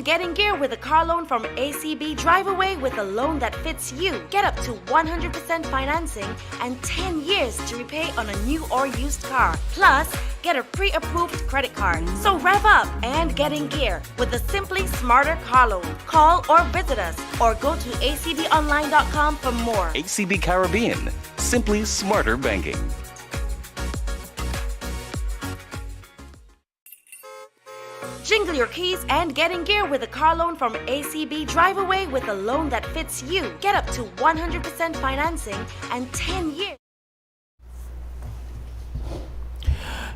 get in gear with a car loan from ACB. Drive away with a loan that fits you. Get up to 100% financing and 10 years to repay on a new or used car. Plus, get a pre-approved credit card. So rev up and get in gear with the Simply Smarter car loan. Call or visit us or go to acbonline.com for more. ACB Caribbean, simply smarter banking. Jingle your keys and get in gear with a car loan from ACB. Drive away with a loan that fits you. Get up to 100% financing and 10 years.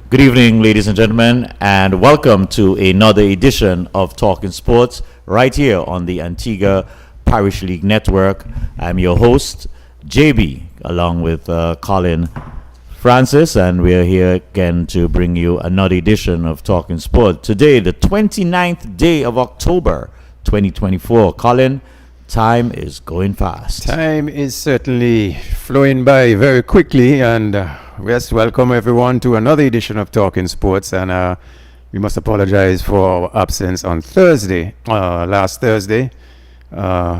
Good evening, ladies and gentlemen, and welcome to another edition of Talking Sports right here on the Antigua Parish League Network. I'm your host, JB, along with Colin Francis, and we're here again to bring you another edition of Talking Sport. Today, the 29th day of October, 2024. Colin, time is going fast. Time is certainly flowing by very quickly, and yes, welcome everyone to another edition of Talking Sports. And we must apologize for our absence on Thursday, last Thursday.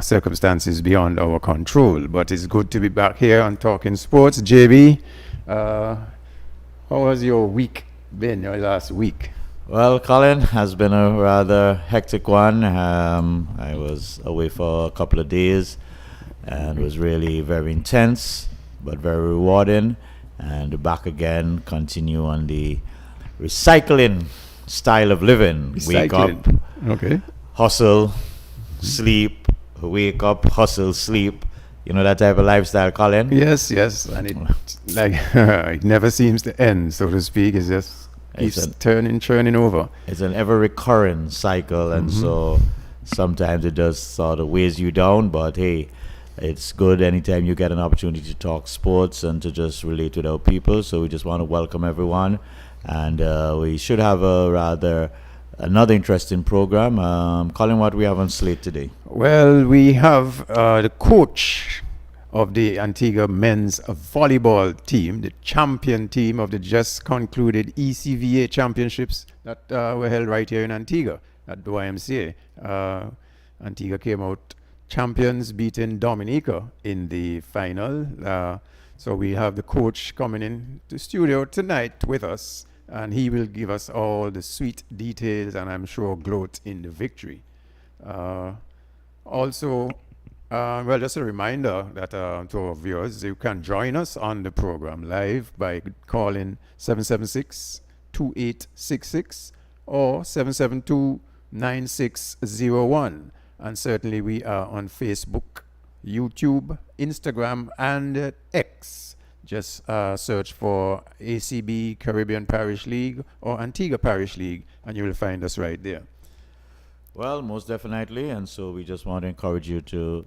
Circumstances beyond our control, but it's good to be back here on Talking Sports. JB, how was your week been, your last week? Well, Colin, has been a rather hectic one. I was away for a couple of days, and it was really very intense, but very rewarding. And back again, continue on the recycling style of living. Wake up, okay, hustle, sleep, wake up, hustle, sleep. You know that type of lifestyle, Colin? Yes, and it it never seems to end, so to speak. It's just keeps churning over. It's an ever recurring cycle, and so sometimes it does sort of weighs you down, but hey, it's good anytime you get an opportunity to talk sports and to just relate with our people. So we just want to welcome everyone, and we should have another interesting program. Colin, what we have on slate today? Well, we have the coach of the Antigua men's volleyball team, the champion team of the just concluded ECVA championships that were held right here in Antigua at the YMCA. Antigua came out champions, beating Dominica in the final. So we have the coach coming in the studio tonight with us, and he will give us all the sweet details, and I'm sure gloat in the victory. Also, just a reminder that to our viewers, you can join us on the program live by calling 776-2866 or 772-9601. And certainly we are on Facebook, YouTube, Instagram, and X. Just search for ACB Caribbean Parish League or Antigua Parish League, and you will find us right there. Well, most definitely, and so we just want to encourage you to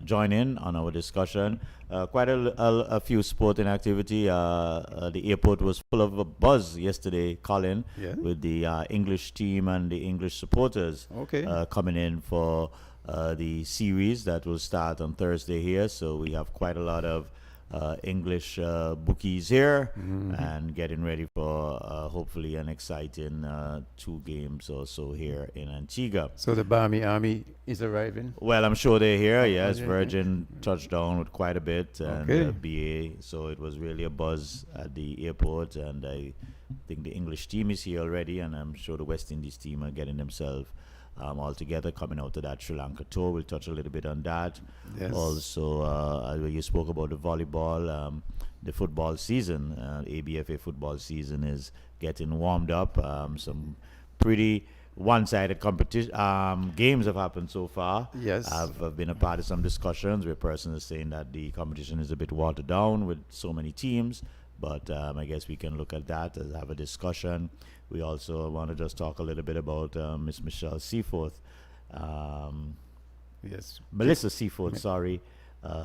join in on our discussion. Quite a few sporting activity. The airport was full of a buzz yesterday, Colin, with the English team and the English supporters coming in for the series that will start on Thursday here. So we have quite a lot of English bookies here and getting ready for hopefully an exciting 2 games or so here in Antigua. So the Barmy Army is arriving? Well, I'm sure they're here, yes. Virgin touched down with quite a bit, and BA, so it was really a buzz at the airport, and I think the English team is here already, and I'm sure the West Indies team are getting themselves all together coming out of that Sri Lanka tour. We'll touch a little bit on that. Yes. Also, you spoke about the volleyball, the football season, ABFA football season is getting warmed up. Some pretty one-sided competition games have happened so far. Yes. I've been a part of some discussions where persons are saying that the competition is a bit watered down with so many teams, but I guess we can look at that and have a discussion. We also want to just talk a little bit about Miss Michelle Seaforth. Melissa Seaforth, sorry.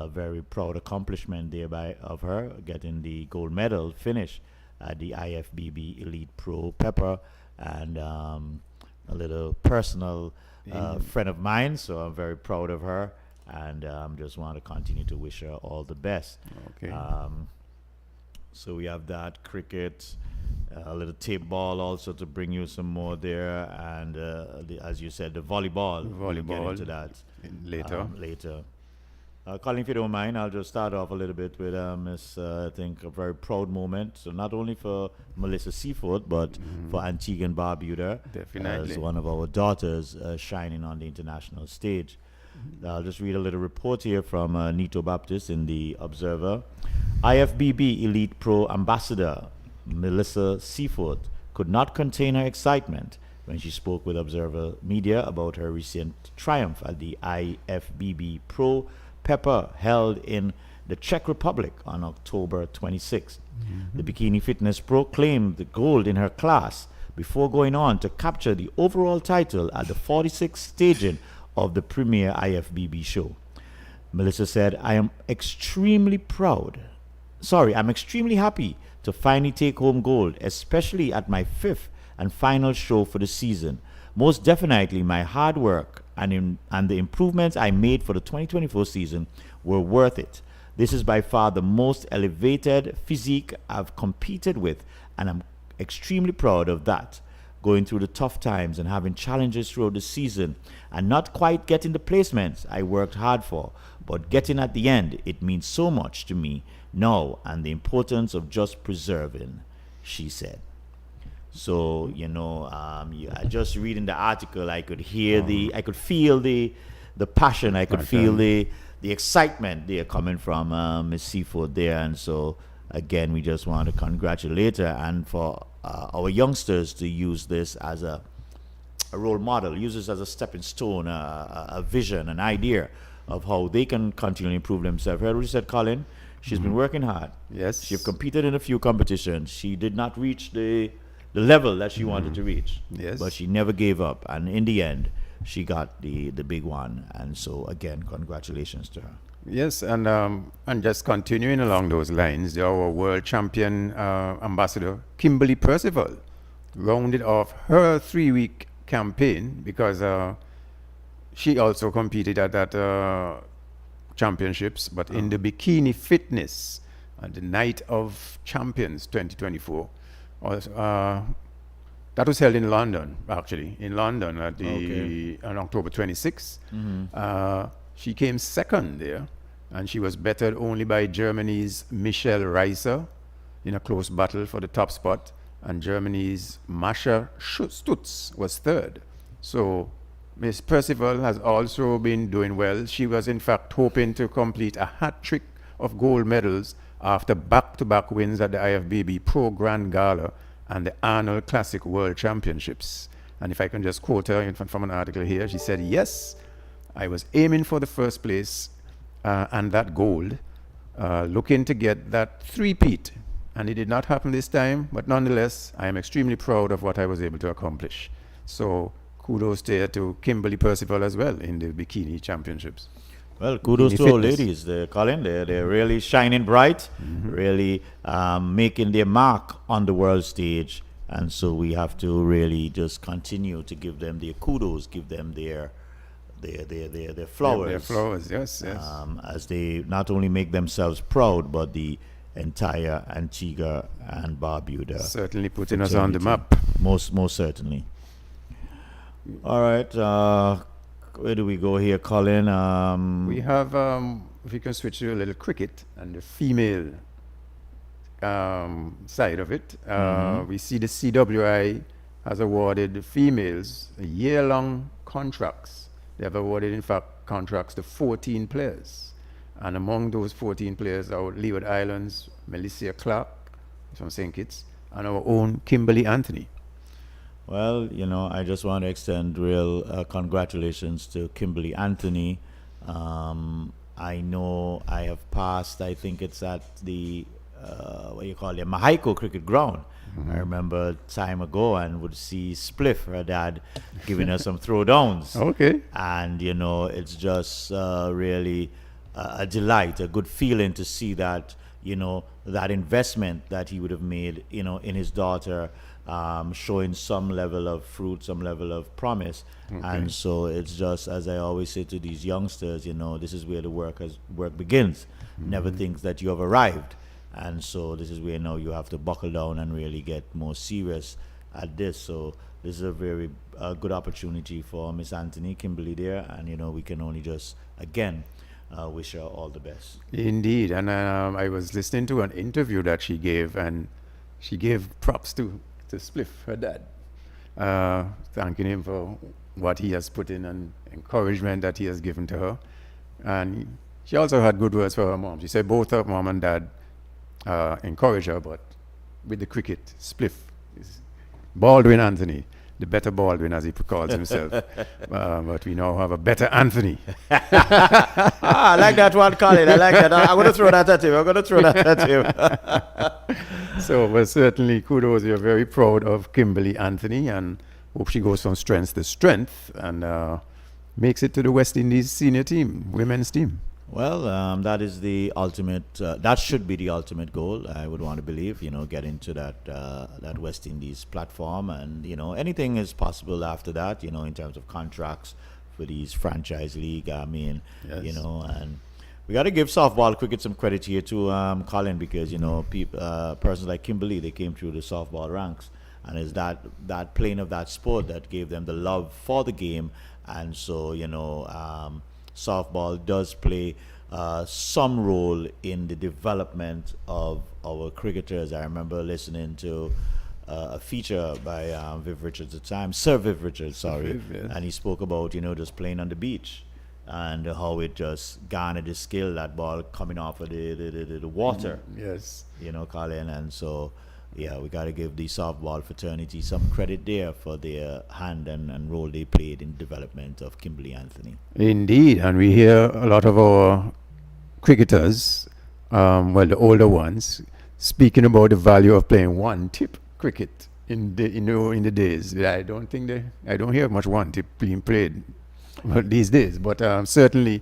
Very proud accomplishment thereby of her getting the gold medal finish at the IFBB Elite Pro Pepper, and a little personal friend of mine, so I'm very proud of her, and just want to continue to wish her all the best. Okay. So we have that cricket, a little tape ball also to bring you some more there, and as you said, the volleyball. We'll get Volleyball into that later. later. Colin, if you don't mind, I'll just start off a little bit with I think, a very proud moment. So not only for Melissa Seafoot, but for Antigua and Barbuda, Definitely. as one of our daughters shining on the international stage. I'll just read a little report here from Nito Baptist in the Observer. IFBB Elite Pro Ambassador Melissa Seafoot could not contain her excitement when she spoke with Observer Media about her recent triumph at the IFBB Pro Pepper held in the Czech Republic on October 26th. The Bikini Fitness Pro claimed the gold in her class before going on to capture the overall title at the 46th staging of the premier IFBB show. Melissa said, I'm extremely happy to finally take home gold, especially at my 5th and final show for the season. Most definitely, my hard work and the improvements I made for the 2024 season were worth it. This is by far the most elevated physique I've competed with, and I'm extremely proud of that. Going through the tough times and having challenges throughout the season and not quite getting the placements I worked hard for, but getting at the end, it means so much to me now, and the importance of just preserving, she said. So, just reading the article, I could hear I could feel the passion, I could feel the excitement there coming from Miss Seafood there. And so, again, we just want to congratulate her, and for our youngsters to use this as a role model, use this as a stepping stone, a vision, an idea of how they can continually improve themselves. Heard what you said, Colin? She's been working hard. Yes. She's competed in a few competitions. She did not reach the level that she wanted to reach. Yes. But she never gave up. And in the end, she got the big one. And so, again, congratulations to her. Yes, and just continuing along those lines, our world champion ambassador, Kimberly Percival, rounded off her 3-week campaign because she also competed at that championships, but in the bikini fitness at the Night of Champions 2024. That was held in London, actually, on October 26th. She came second there, and she was bettered only by Germany's Michelle Reiser in a close battle for the top spot, and Germany's Mascha Stutz was third. So Miss Percival has also been doing well. She was in fact hoping to complete a hat trick of gold medals after back-to-back wins at the IFBB Pro Grand Gala and the Arnold Classic World Championships. And if I can just quote her from an article here, she said, yes, I was aiming for the first place and that gold, looking to get that three-peat. And it did not happen this time, but nonetheless, I am extremely proud of what I was able to accomplish. So kudos there to Kimberly Percival as well in the bikini championships. Well, kudos Bikini to our fitness. ladies, Colin. They're really shining bright, really making their mark on the world stage. And so we have to really just continue to give them their kudos, give them their flowers. Their flowers, yes. As they not only make themselves proud, but the entire Antigua and Barbuda. Certainly putting us on the map. Most certainly. All right. Where do we go here, Colin? We have, if we can switch to a little cricket and the female side of it, we see the CWI has awarded the females a year-long contracts. They have awarded, in fact, contracts to 14 players. And among those 14 players are Leeward Islands, Melissa Clark from St. Kitts, and our own Kimberly Anthony. Well, I just want to extend real congratulations to Kimberly Anthony. I know I have passed, I think it's at the, Mahaiko Cricket Ground. I remember time ago and would see Spliff, her dad, giving her some throwdowns. Okay. And, it's just really a delight, a good feeling to see that, that investment that he would have made, in his daughter, showing some level of fruit, some level of promise. And so it's just, as I always say to these youngsters, this is where the work begins. Never think that you have arrived. And so this is where now you have to buckle down and really get more serious at this. So this is a very good opportunity for Miss Anthony Kimberly there, and we can only just again wish her all the best. Indeed, and I was listening to an interview that she gave, and she gave props to Spliff, her dad, thanking him for what he has put in and encouragement that he has given to her. And she also had good words for her mom. She said both her mom and dad encourage her, but with the cricket, Spliff is Baldwin Anthony, the better Baldwin as he calls himself. But we now have a better Anthony. I like that one, Colin. I like that. I'm going to throw that at him. So, well, certainly kudos. You're very proud of Kimberly Anthony, and hope she goes from strength to strength and makes it to the West Indies senior team, women's team. Well, that is the ultimate. That should be the ultimate goal. I would want to believe, get into that West Indies platform, and anything is possible after that. In terms of contracts for these franchise league. I mean, Yes. and we got to give softball cricket some credit here to Colin, because persons like Kimberly, they came through the softball ranks, and it's that playing of that sport that gave them the love for the game, and so softball does play some role in the development of our cricketers. I remember listening to a feature by Viv Richards at the time, Sir Viv Richards, sorry, Viv, yes. and he spoke about just playing on the beach and how it just garnered the skill, that ball coming off of the water. Yes. Colin, and so yeah, we got to give the softball fraternity some credit there for their hand and role they played in development of Kimberly Anthony. Indeed, and we hear a lot of our cricketers, the older ones, speaking about the value of playing one-tip cricket in the days. I don't hear much one-tip being played these days, but certainly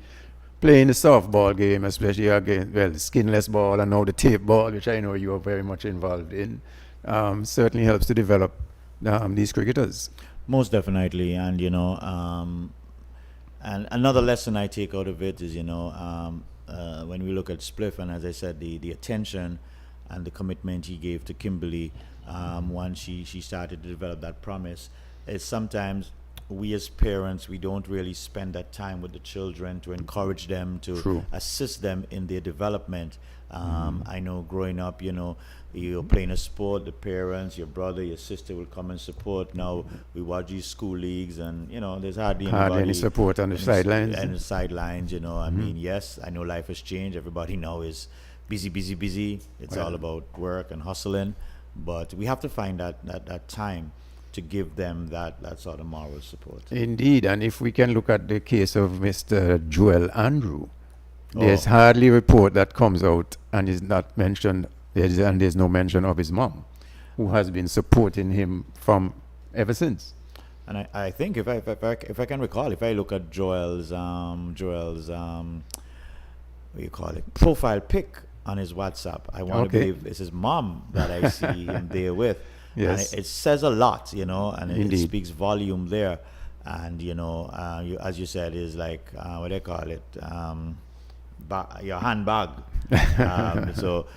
playing the softball game, especially again, skinless ball and now the tape ball, which I know you are very much involved in, certainly helps to develop these cricketers. Most definitely, and and another lesson I take out of it is when we look at Spliff, and as I said, the attention and the commitment he gave to Kimberly once she started to develop that promise, is sometimes we as parents, we don't really spend that time with the children to encourage them, to True. assist them in their development. I know growing up, you're playing a sport, the parents, your brother, your sister will come and support. Now we watch these school leagues, and there's hardly Any support on the sidelines. And the sidelines, I mean, yes, I know life has changed. Everybody now is busy. It's all about work and hustling, but we have to find that time to give them that sort of moral support. Indeed, and if we can look at the case of Mr. Joel Andrew, there's hardly a report that comes out and is not mentioned, and there's no mention of his mom, who has been supporting him from ever since. And I think if I can recall, if I look at Joel's what do you call it, profile pic on his WhatsApp, I want to believe it's his mom that I see him there with. Yes. And it says a lot, and it Indeed. speaks volume there. And as you said, is like what do they call it, your handbag. So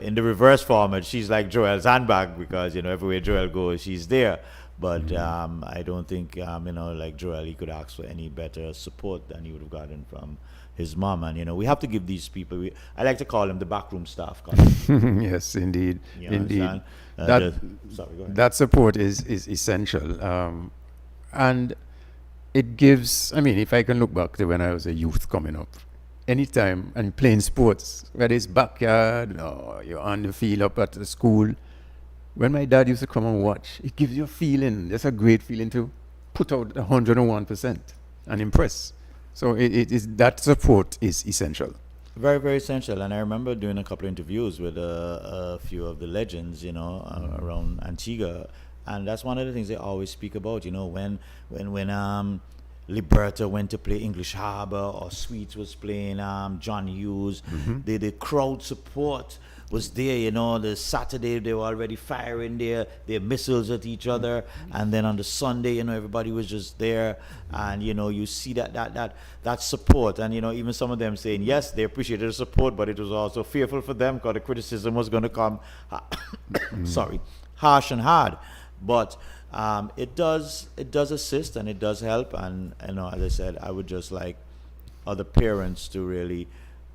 in the reverse format, she's like Joel's handbag, because everywhere Joel goes, she's there. But I don't think like Joel, he could ask for any better support than he would have gotten from his mom. And we have to give these people, I like to call them the backroom staff. Yes, indeed. You Indeed. understand? Sorry, go ahead. That support is essential. And it gives, if I can look back to when I was a youth coming up, anytime and playing sports, whether it's backyard or you're on the field up at the school, when my dad used to come and watch, it gives you a feeling, it's a great feeling to put out 101% and impress. So it is, that support is essential. Very, very essential. And I remember doing a couple of interviews with a few of the legends, around Antigua, and that's one of the things they always speak about. When Liberta went to play English Harbour, or Sweets was playing John Hughes. The crowd support was there, you know. The Saturday they were already firing their missiles at each other, and then on the Sunday, you know, everybody was just there, and you know, you see that support, and you know, even some of them saying yes, they appreciated the support, but it was also fearful for them because the criticism was going to come, harsh and hard, but. It does assist and it does help, and you know, as I said, I would just like other parents to really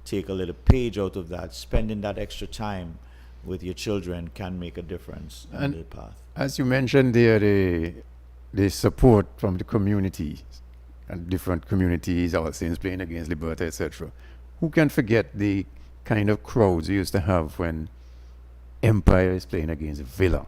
take a little page out of that. Spending that extra time with your children can make a difference in the path. As you mentioned there, the support from the community and different communities, All Saints playing against Liberta, etc. Who can forget the kind of crowds you used to have when Empire is playing against Villa?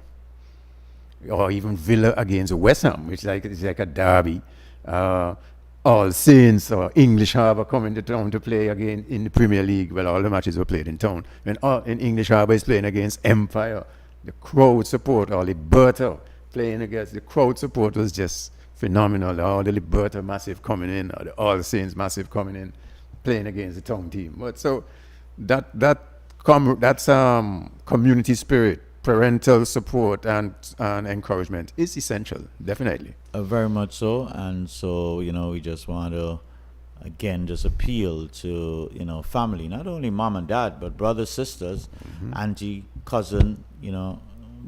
Or even Villa against West Ham, which it's like a derby. All Saints or English Harbour coming to town to play again in the Premier League. Well, all the matches were played in town. When in English Harbour is playing against Empire, the crowd support, or Liberta playing against, the crowd support was just phenomenal. All the Liberta massive coming in, or the All Saints massive coming in, playing against the town team. But so that's community spirit. Parental support and encouragement is essential, definitely. Very much so, and so, you know, we just want to again just appeal to, you know, family, not only mom and dad, but brothers, sisters, auntie, cousin, you know,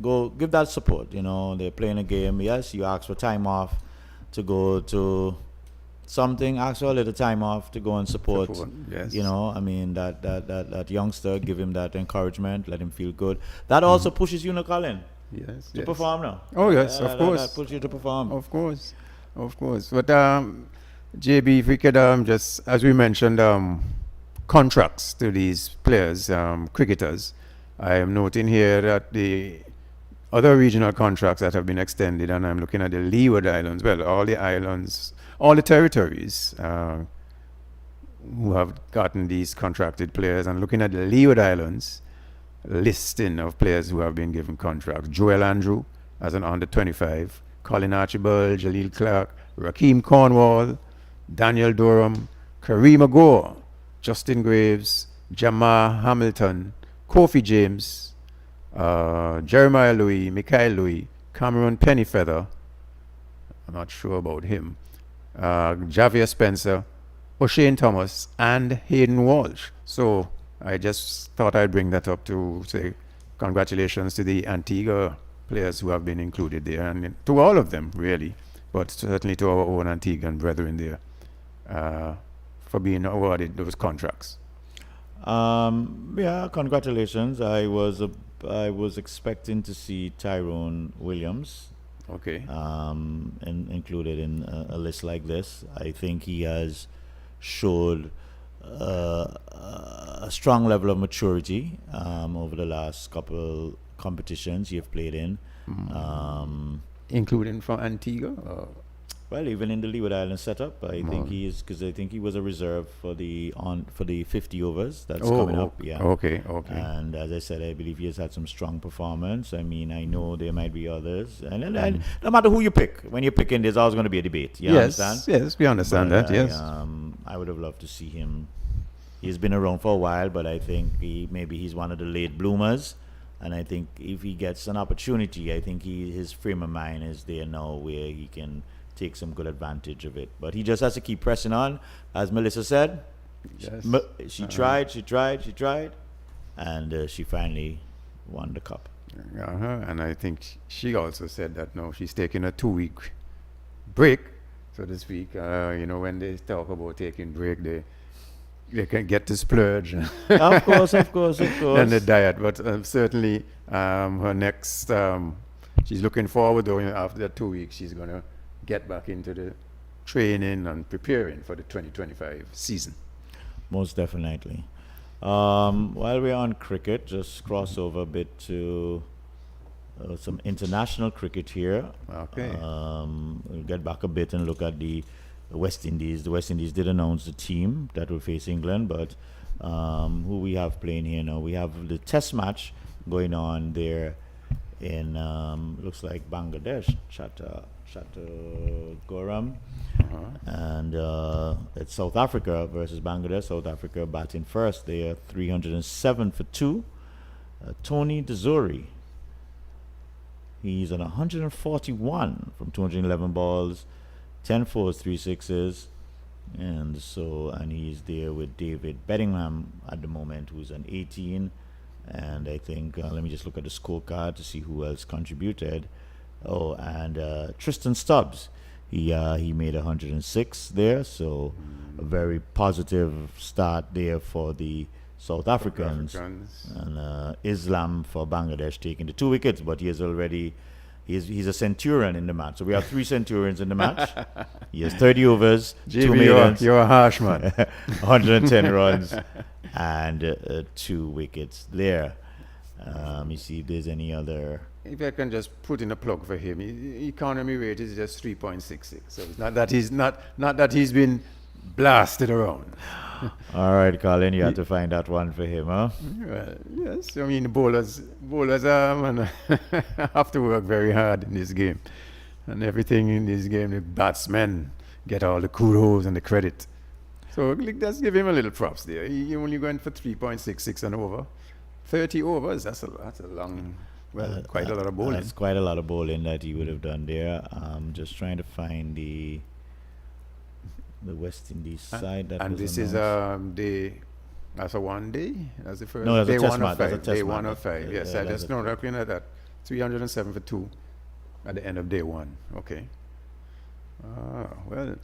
go give that support. You know, they're playing a game. Yes, you ask for time off to go to something, ask for a little time off to go and support. Yes. You know, I mean, that youngster, give him that encouragement, let him feel good. That also pushes you, Colin, to perform now. Oh yes, of course. That pushes you to perform. Of course. But JB, if we could just, as we mentioned, contracts to these players, cricketers. I am noting here that the other regional contracts that have been extended, and I'm looking at the Leeward Islands. Well, all the islands, all the territories who have gotten these contracted players, and looking at the Leeward Islands listing of players who have been given contracts. Joel Andrew as an under 25, Colin Archibald, Jaleel Clark, Rakeem Cornwall, Daniel Durham, Kareem Agor, Justin Graves, Jamar Hamilton, Kofi James, Jeremiah Louis, Mikhail Louis, Cameron Pennyfeather, I'm not sure about him, Javier Spencer, O'Shane Thomas, and Hayden Walsh. So I just thought I'd bring that up to say congratulations to the Antigua players who have been included there, and to all of them really, but certainly to our own Antiguan brethren there for being awarded those contracts. Yeah, congratulations. I was expecting to see Tyrone Williams. Okay. Included in a list like this. I think he has showed a strong level of maturity over the last couple competitions you've played in. Including from Antigua? Well, even in the Leeward Islands setup, I think he is, because I think he was a reserve for the 50 overs that's coming up. Yeah. Okay. And as I said, I believe he has had some strong performance. I mean, I know there might be others, and no matter who you pick, when you're picking, there's always going to be a debate. You understand? Yes, we understand that. Yes. I would have loved to see him. He's been around for a while, but I think maybe he's one of the late bloomers. And I think if he gets an opportunity, I think his frame of mind is there now where he can take some good advantage of it. But he just has to keep pressing on. As Melissa said, yes. she tried, and she finally won the cup. And I think she also said that no, she's taking a 2-week break, so to speak. You know, when they talk about taking break, they can get to splurge. Of course. And the diet, but certainly her next, she's looking forward though, after that 2 weeks, she's going to get back into the training and preparing for the 2025 season. Most definitely. While we're on cricket, just cross over a bit to some international cricket here. Okay. We'll get back a bit and look at the West Indies. The West Indies did announce the team that will face England, but who we have playing here now? We have the test match going on there in looks like Bangladesh, Chattogram. And it's South Africa versus Bangladesh. South Africa batting first. They are 307 for 2. Tony Dezuri. He's on 141 from 211 balls, 10 fours, 3 sixes. And he's there with David Bedingham at the moment, who's on 18. And I think, let me just look at the scorecard to see who else contributed. Oh, and Tristan Stubbs. He made 106 there, so a very positive start there for the South Africans. And Islam for Bangladesh taking the 2 wickets, but he's a centurion in the match. So we have 3 centurions in the match. He has 30 overs, 2 maidens, you're a harsh man. 110 runs, and 2 wickets there. Let me see if there's any other. If I can just put in a plug for him, economy rate is just 3.66. So it's not that he's been blasted around. All right, Colin, you have to find that one for him, huh? Well, yes, I mean, bowlers have to work very hard in this game. And everything in this game, the batsmen get all the kudos and the credit. So let's give him a little props there. He only went for 3.66 and over. 30 overs, that's a long, quite a lot of bowling. That's quite a lot of bowling that he would have done there. Just trying to find the West Indies side. And this is that's a 1 day? That's the first No, that's day a test 1 match. of 5. That's a test Day 1 match. of 5. Yes, I just know looking at that. 307 for 2 at the end of day 1. Okay. Well,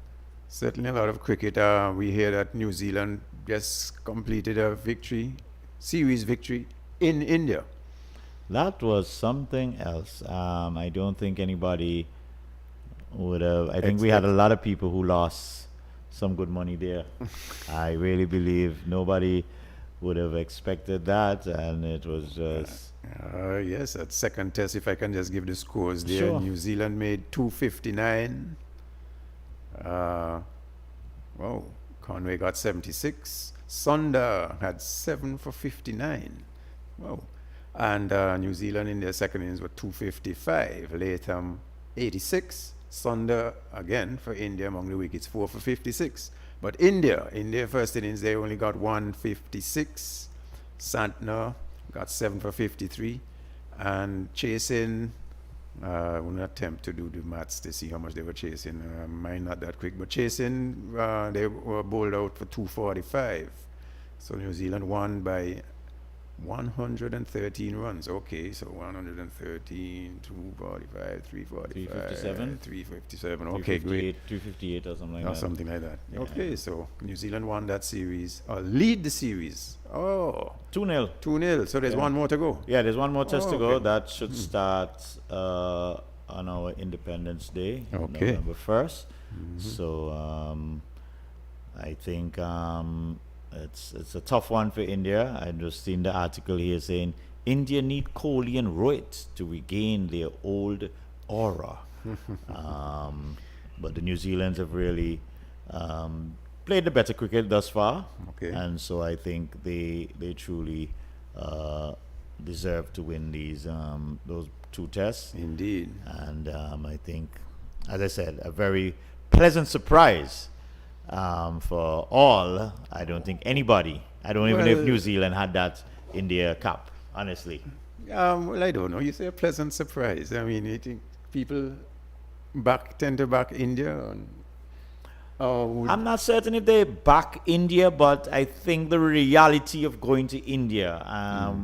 certainly a lot of cricket. We hear that New Zealand just completed a series victory in India. That was something else. I don't think anybody would have. I think we had a lot of people who lost some good money there. I really believe nobody would have expected that, and it was just. Yes, at second test, if I can just give the scores there. Sure. New Zealand made 259. Conway got 76. Sunda had 7 for 59. Wow. And New Zealand in their second innings were 255. Latham 86. Sunda again for India among the wickets 4 for 56. But India, in their first innings, they only got 156. Santner got 7 for 53. And chasing, we'll attempt to do the maths to see how much they were chasing. Mine not that quick, but chasing, they were bowled out for 245. So New Zealand won by 113 runs. Okay, so 113, 245, 345, 357? 357. Okay, great. 258 or something like Or that. something like that. Yeah. Okay, so New Zealand won that series, lead the series. Oh, 2-0. 2-0. So there's one more to go. Yeah, there's one more test to go. Okay. That should start on our Independence Day, Okay. November 1st. So I think it's a tough one for India. I just seen the article here saying India need Kohli and Rohit to regain their old aura. But the New Zealanders have really played the better cricket thus far. Okay. And so I think they truly deserve to win those 2 tests. Indeed. And I think, as I said, a very pleasant surprise for all. I don't think anybody, I don't even know if New Zealand had that in their cap, honestly. Well, I don't know. You say a pleasant surprise. I mean, I think people tend to back India. I'm not certain if they back India, but I think the reality of going to India,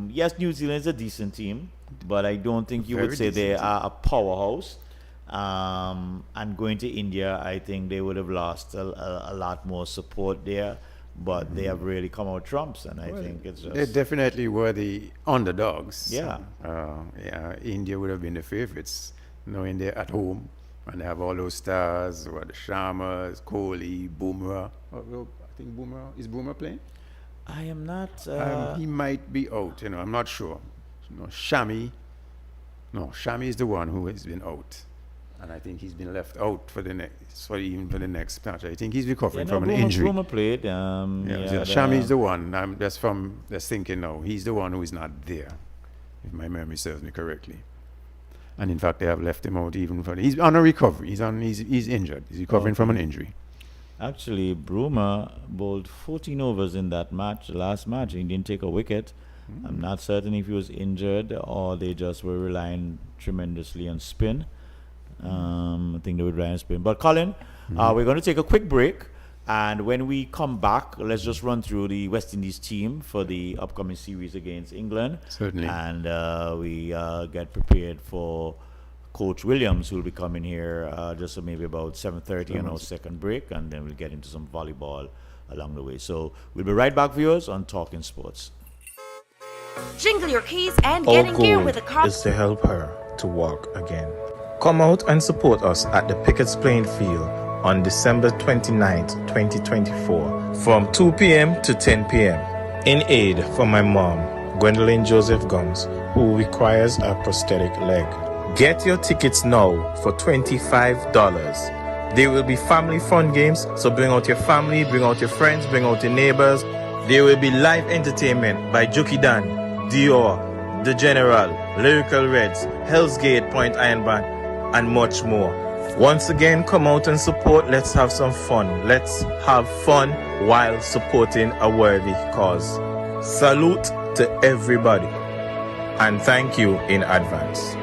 yes, New Zealand is a decent team, but I don't think you would Very say they decent are a powerhouse. And going to India, I think they would have lost a lot more support there, but they have really come out trumps, and I think it's just. They definitely were the underdogs. Yeah. India would have been the favorites, knowing they're at home and they have all those stars, the Sharmas, Kohli, Bumrah. I think is Bumrah playing? I am not. He might be out. I'm not sure. Shami is the one who has been out. And I think he's been left out for the next match. I think he's recovering from an injury. Boomer played. Shami is the one. I'm just thinking now. He's the one who is not there, if my memory serves me correctly. And in fact, they have left him out even for. He's on a recovery. He's injured. He's recovering from an injury. Actually, Bruma bowled 14 overs in that match, the last match. He didn't take a wicket. I'm not certain if he was injured or they just were relying tremendously on spin. I think they would rely on spin. But Colin, we're going to take a quick break. And when we come back, let's just run through the West Indies team for the upcoming series against England. Certainly. And we get prepared for Coach Williams, who will be coming here just maybe about 7:30 on our second break. And then we'll get into some volleyball along the way. So we'll be right back, viewers, on Talking Sports. Jingle your keys and get in gear with a car. Is to help her to walk again. Come out and support us at the Pickett's Playing Field on December 29th, 2024 from 2 p.m. to 10 p.m. in aid for my mom, Gwendolyn Joseph Gums, who requires a prosthetic leg. Get your tickets now for $25. There will be family fun games, so bring out your family, bring out your friends, bring out your neighbors. There will be live entertainment by Juki Dan, Dior, The General, Lyrical Reds, Hell's Gate, Point Iron Band, and much more. Once again, come out and support. Let's have some fun. Let's have fun while supporting a worthy cause. Salute to everybody, and thank you in advance.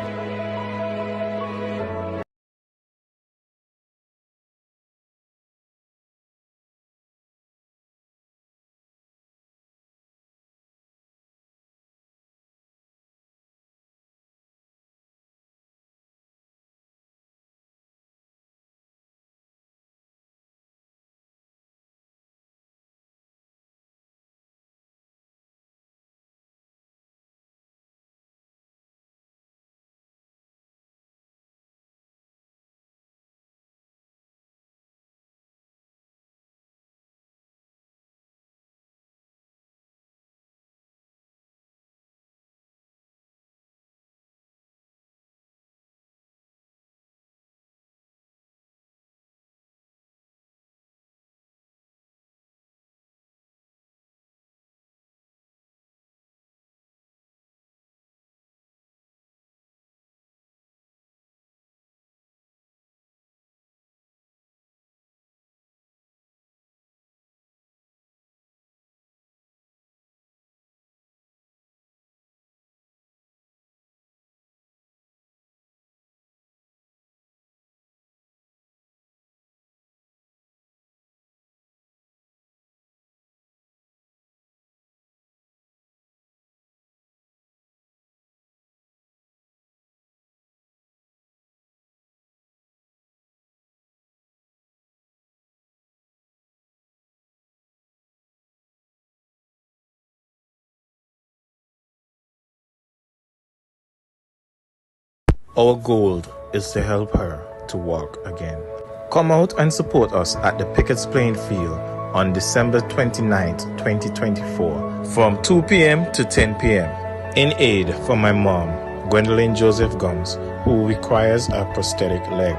Our goal is to help her to walk again. Come out and support us at the Pickett's Playing Field on December 29th, 2024 from 2 p.m. to 10 p.m. in aid for my mom, Gwendolyn Joseph Gums, who requires a prosthetic leg.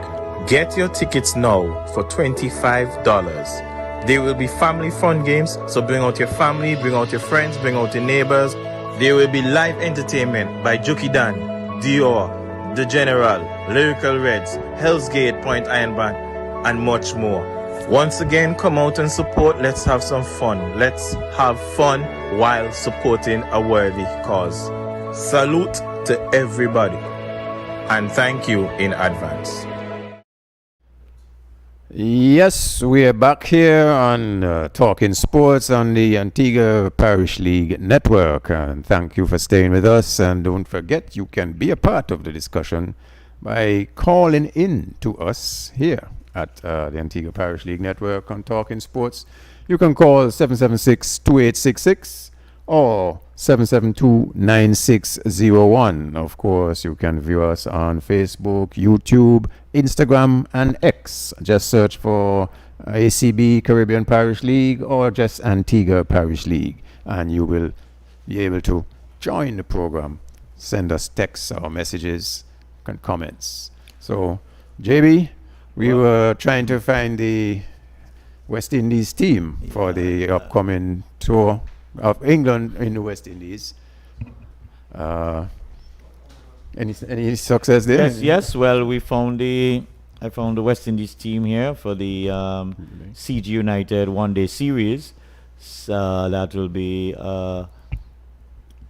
Get your tickets now for $25. There will be family fun games, so bring out your family, bring out your friends, bring out your neighbors. There will be live entertainment by Juki Dan, Dior, The General, Lyrical Reds, Hell's Gate, Point Iron Band, and much more. Once again, come out and support. Let's have some fun. Let's have fun while supporting a worthy cause. Salute to everybody, and thank you in advance. Yes, we are back here on Talking Sports on the Antigua Parish League Network. And thank you for staying with us. And don't forget, you can be a part of the discussion by calling in to us here at the Antigua Parish League Network on Talking Sports. You can call 776-2866 or 772-9601. Of course, you can view us on Facebook, YouTube, Instagram, and X. Just search for ACB Caribbean Parish League or just Antigua Parish League, and you will be able to join the program. Send us texts or messages and comments. So, JB, we were trying to find the West Indies team for the upcoming tour of England in the West Indies. Any success there? Yes. Well, I found the West Indies team here for the CG United one-day series. That will be a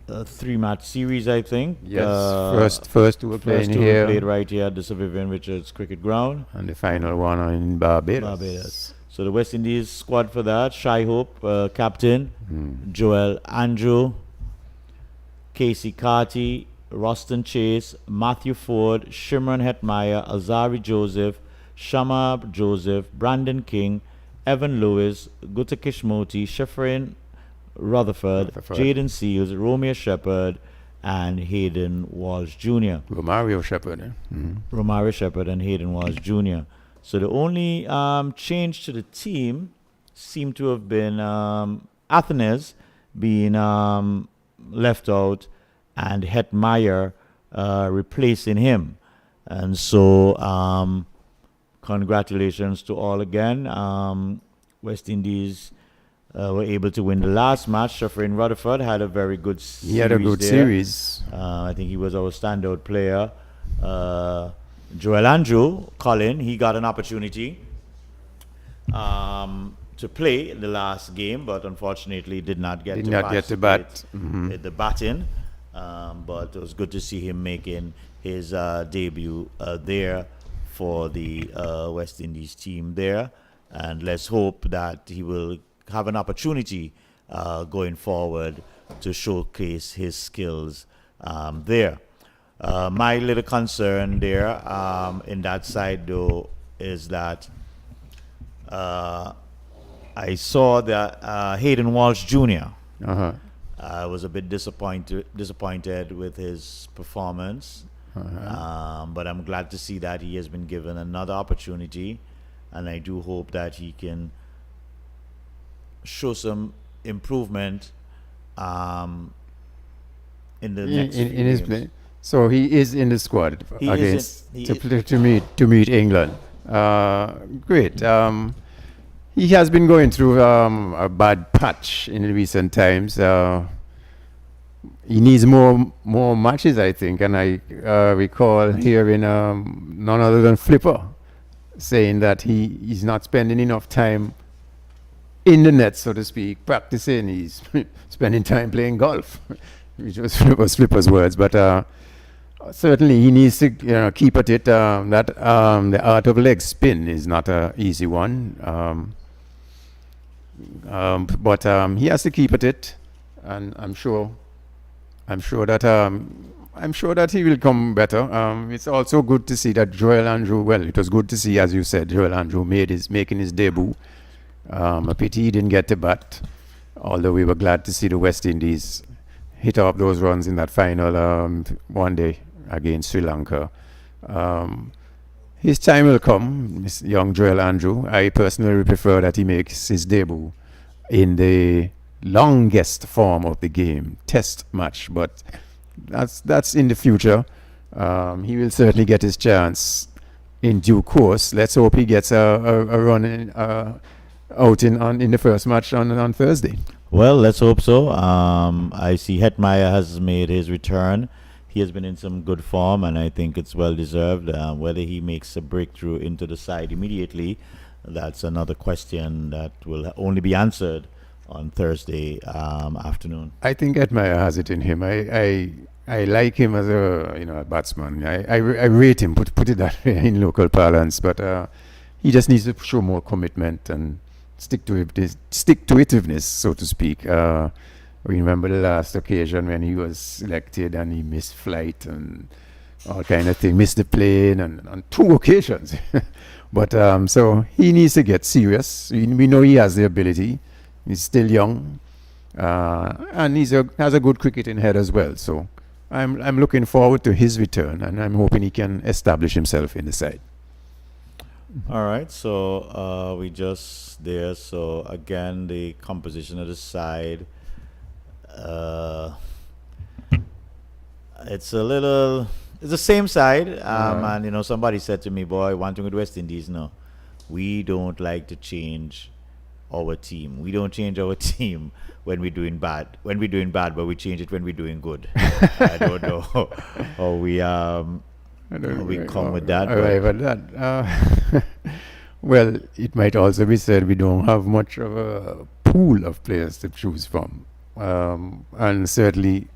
3-match series, I think. Yes. First two were playing First two here, were played right here at the Sir Vivian Richards Cricket Ground. and the final one in Barbados. So the West Indies squad for that: Shai Hope, captain; Joel Andrew, Casey Carty, Roston Chase, Matthew Ford, Shimron Hetmeyer, Azari Joseph, Shama Joseph, Brandon King, Evan Lewis, Gutta Kishmoti, Shefrin Rutherford, Jaden Seals, Romeo Shepherd, and Hayden Walsh Jr. Romario Shepherd. Romario Shepherd and Hayden Walsh Jr. So the only change to the team seemed to have been Athenes being left out and Hetmeyer replacing him. And so congratulations to all again. West Indies were able to win the last match. Shafrin Rutherford had a very good series. He had a good there. series. I think he was our standout player. Joel Andrew, Colin, he got an opportunity to play the last game, but unfortunately did not get to bat. the batting. But it was good to see him making his debut there for the West Indies team there. And let's hope that he will have an opportunity going forward to showcase his skills there. My little concern there in that side, though, is that I saw that Hayden Walsh Jr. I was a bit disappointed with his performance, but I'm glad to see that he has been given another opportunity, and I do hope that he can show some improvement in the next few in his games. play. So he is in the squad to meet England. Great. He has been going through a bad patch in recent times. He needs more matches, I think. And I recall hearing none other than Flipper saying that he's not spending enough time in the net, so to speak, practicing. He's spending time playing golf, which was Flipper's words. But certainly he needs to keep at it. The art of leg spin is not an easy one. But he has to keep at it, and I'm sure that he will come better. It's also good to see that Joel Andrew. Well, it was good to see, as you said, Joel Andrew making his debut. A pity he didn't get to bat, although we were glad to see the West Indies hit up those runs in that final one day against Sri Lanka. His time will come, this young Joel Andrew. I personally prefer that he makes his debut in the longest form of the game, test match, but that's in the future. He will certainly get his chance in due course. Let's hope he gets a run out in the first match on Thursday. Well, let's hope so. I see Hetmeyer has made his return. He has been in some good form, and I think it's well deserved. Whether he makes a breakthrough into the side immediately, that's another question that will only be answered on Thursday afternoon. I think Hetmeyer has it in him. I like him as a batsman. I rate him, put it that way in local parlance, but he just needs to show more commitment and stick to itiveness, so to speak. We remember the last occasion when he was selected and he missed flight and all kind of thing, missed the plane and on 2 occasions. But so he needs to get serious. We know he has the ability. He's still young, and has a good cricketing head as well. So I'm looking forward to his return, and I'm hoping he can establish himself in the side. All right, so we just there. So again, the composition of the side. It's the same side. And somebody said to me, "Boy, one thing with West Indies, no, we don't like to change our team. We don't change our team when we're doing bad. When we're doing bad, but we change it when we're doing good. I don't know how we come with that. Arrive at that. Well, it might also be said we don't have much of a pool of players to choose from, and certainly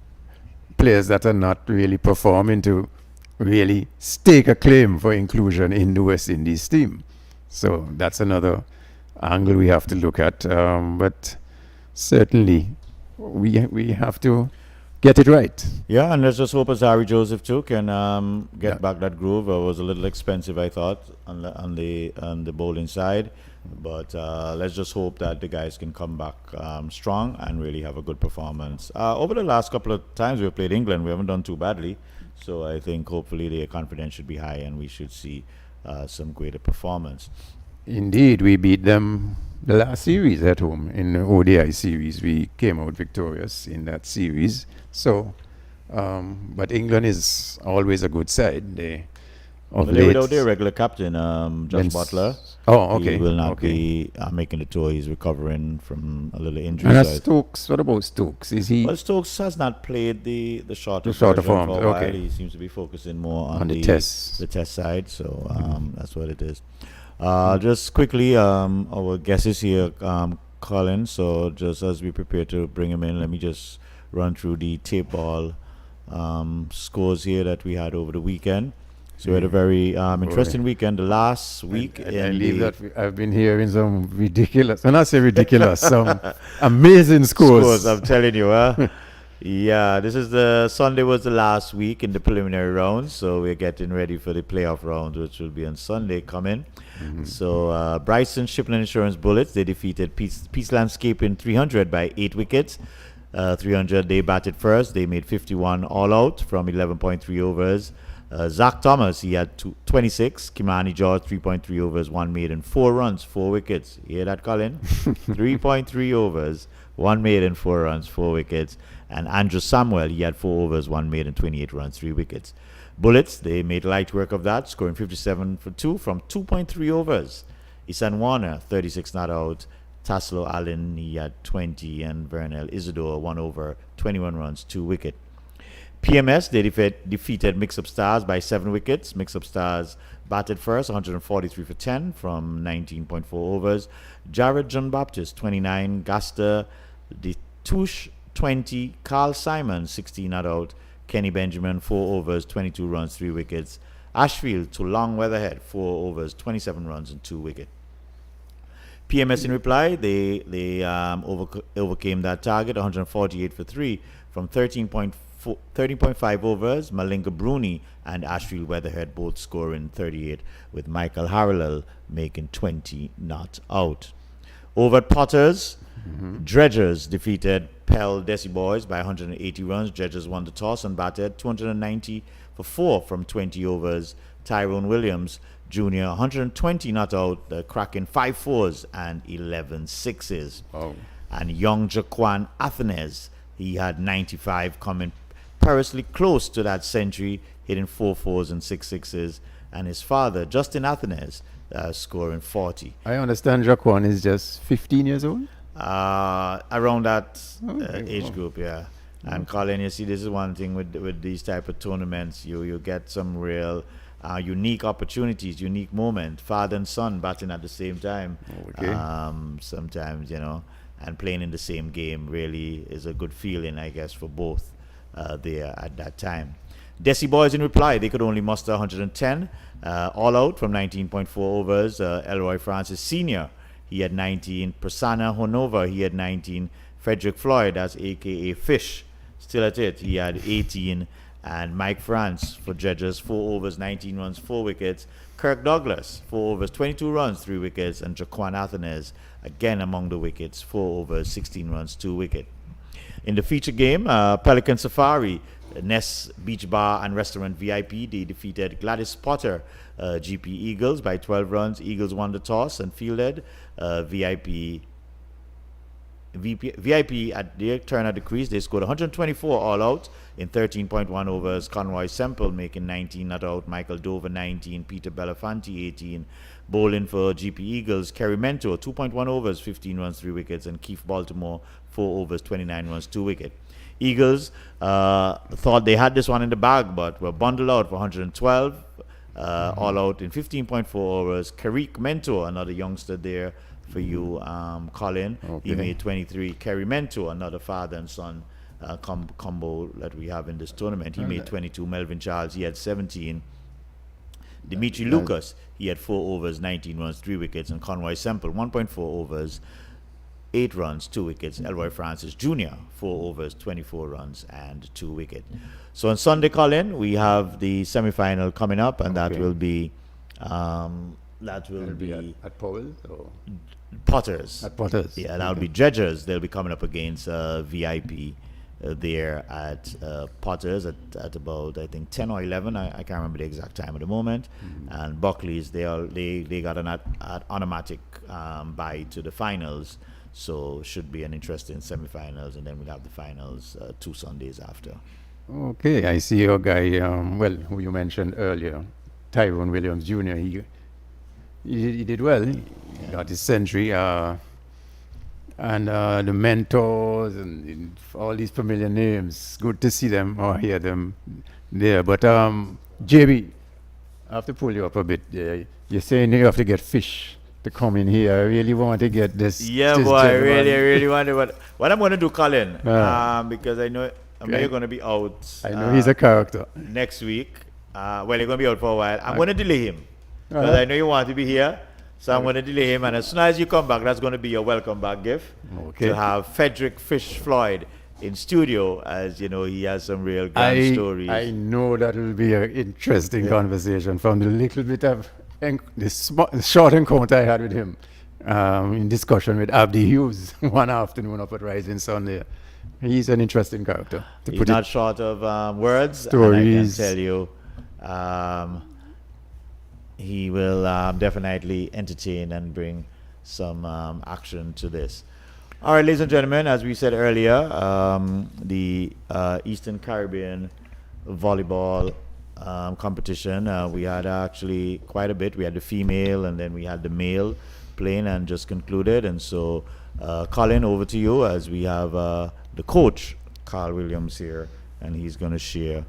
players that are not really performing to really stake a claim for inclusion in the West Indies team. So that's another angle we have to look at. But certainly we have to get it right. Yeah, and let's just hope Azari Joseph too can get Yeah. back that groove. It was a little expensive, I thought, on the bowling side, but let's just hope that the guys can come back strong and really have a good performance. Over the last couple of times we've played England, we haven't done too badly, so I think hopefully their confidence should be high and we should see some greater performance. Indeed, we beat them the last series at home in the ODI series. We came out victorious in that series. So, but England is always a good side. They of But they're late. without their regular captain, Josh Vince- Butler. Oh, okay. He will not okay. be making the tour. He's recovering from a little injury. And so I Stokes, what about Stokes? Is he Well, Stokes has not played the shorter, The shorter version forms, for a while. okay. He seems to be focusing more on, on the tests? the test side, so that's what it is. Just quickly, our guest is here, Colin. So just as we prepare to bring him in, let me just run through the tape ball scores here that we had over the weekend. So we had a very interesting weekend. The last week, I in believe the that I've been hearing some ridiculous, when I say ridiculous, some amazing scores. I'm telling you, yeah, this is the Sunday was the last week in the preliminary rounds, so we're getting ready for the playoff round, which will be on Sunday coming. So Bryson Shipland Insurance Bullets, they defeated Peace Landscaping 300 by 8 wickets. 300 they batted first. They made 51 all out from 11.3 overs. Zach Thomas, he had 26. Kimani George, 3.3 overs, 1 made and 4 runs, 4 wickets. You hear that, Colin? 3.3 overs, 1 made and 4 runs, 4 wickets. And Andrew Samuel, he had 4 overs, 1 made and 28 runs, 3 wickets. Bullets, they made light work of that, scoring 57 for 2 from 2.3 overs. Isan Warner, 36 not out. Taslo Allen, he had 20. And Vernel Isidore, 1 over, 21 runs, 2 wicket. PMS, they defeated Mix-Up Stars by 7 wickets. Mix-Up Stars batted first, 143 for 10 from 19.4 overs. Jared John Baptist, 29. Gaster Detouche, 20. Carl Simon, 16 not out. Kenny Benjamin, 4 overs, 22 runs, 3 wickets. Ashfield to Long Weatherhead, 4 overs, 27 runs and 2 wickets. PMS in reply, they overcame that target, 148 for 3 from 13.5 overs. Malinga Bruni and Ashfield Weatherhead both scoring 38, with Michael Harrell making 20 not out. Over at Potters, Dredgers defeated Pell Desi Boys by 180 runs. Dredgers won the toss and batted 290 for 4 from 20 overs. Tyrone Williams Jr., 120 not out, cracking 5 fours and 11 sixes. Wow. And young Jaquan Athenes, he had 95, coming perilously close to that century, hitting 4 fours and 6 sixes. And his father, Justin Athenes, scoring 40. I understand Jaquan is just 15 years old. Around that age wow. group, yeah. And Colin, you see, this is one thing with these type of tournaments, you get some real unique opportunities, unique moment. Father and son batting at the same time. Okay. Sometimes, and playing in the same game really is a good feeling, I guess, for both there at that time. Desi Boys in reply, they could only muster 110 all out from 19.4 overs. Elroy Francis Sr., he had 19. Prasanna Honova, he had 19. Frederick Floyd, that's a.k.a. Fish, still at it, he had 18. And Mike France for Dredgers, 4 overs, 19 runs, 4 wickets. Kirk Douglas, 4 overs, 22 runs, 3 wickets. And Jaquan Athenes, again among the wickets, 4 overs, 16 runs, 2 wickets. In the feature game, Pelican Safari, Ness Beach Bar and Restaurant VIP, they defeated Gladys Potter, GP Eagles by 12 runs. Eagles won the toss and fielded. VIP VIP at their turn at the crease, they scored 124 all out in 13.1 overs. Conroy Semple making 19 not out. Michael Dover 19. Peter Belafonte 18. Bowling for GP Eagles. Kerry Mentor 2.1 overs, 15 runs, 3 wickets. And Keith Baltimore 4 overs, 29 runs, 2 wickets. Eagles thought they had this one in the bag, but were bundled out for 112 all out in 15.4 overs. Karik Mentor, another youngster there for you, Colin. Okay. He made 23. Kerry Mentor, another father and son combo that we have in this tournament. He made 22. Melvin Charles, he had 17. Dimitri Lucas, he had 4 overs, 19 runs, 3 wickets. And Conroy Semple, 1.4 overs, 8 runs, 2 wickets. Elroy Francis Jr., 4 overs, 24 runs, and 2 wickets. So on Sunday, Colin, we have the semi-final coming up, and that will be at Powell or Potters. at Potters. Yeah, that'll be Dredgers. They'll be coming up against VIP there at Potters at about, I think, 10 or 11. I can't remember the exact time at the moment. And Buckley's, they got an automatic bye to the finals. So should be an interesting semi-finals, and then we'll have the finals 2 Sundays after. Okay, I see your guy, who you mentioned earlier, Tyrone Williams Jr. He did well. He got his century. And the mentors and all these familiar names, good to see them or hear them there. But JB, I have to pull you up a bit there. You're saying you have to get fish to come in here. I really want to get this. Yeah, this boy, I gentleman. really want to. What I'm going to do, Colin, because I know you're going to be out. I know he's a character. Next week. Well, you're going to be out for a while. I'm going to delay him because Uh-huh. I know you want to be here. So I'm going to delay him, and as soon as you come back, that's going to be your welcome back gift. Okay. To have Frederick Fish Floyd in studio, as you know, he has some real grand stories. I know that will be an interesting conversation from the little bit of the short encounter I had with him in discussion with Abdi Hughes one afternoon up at Rising Sun there. He's an interesting character. He's not short of words, Stories. and I can tell you, he will definitely entertain and bring some action to this. All right, ladies and gentlemen, as we said earlier, the Eastern Caribbean volleyball competition, we had actually quite a bit. We had the female, and then we had the male playing and just concluded. And so, Colin, over to you, as we have the coach, Carl Williams, here, and he's going to share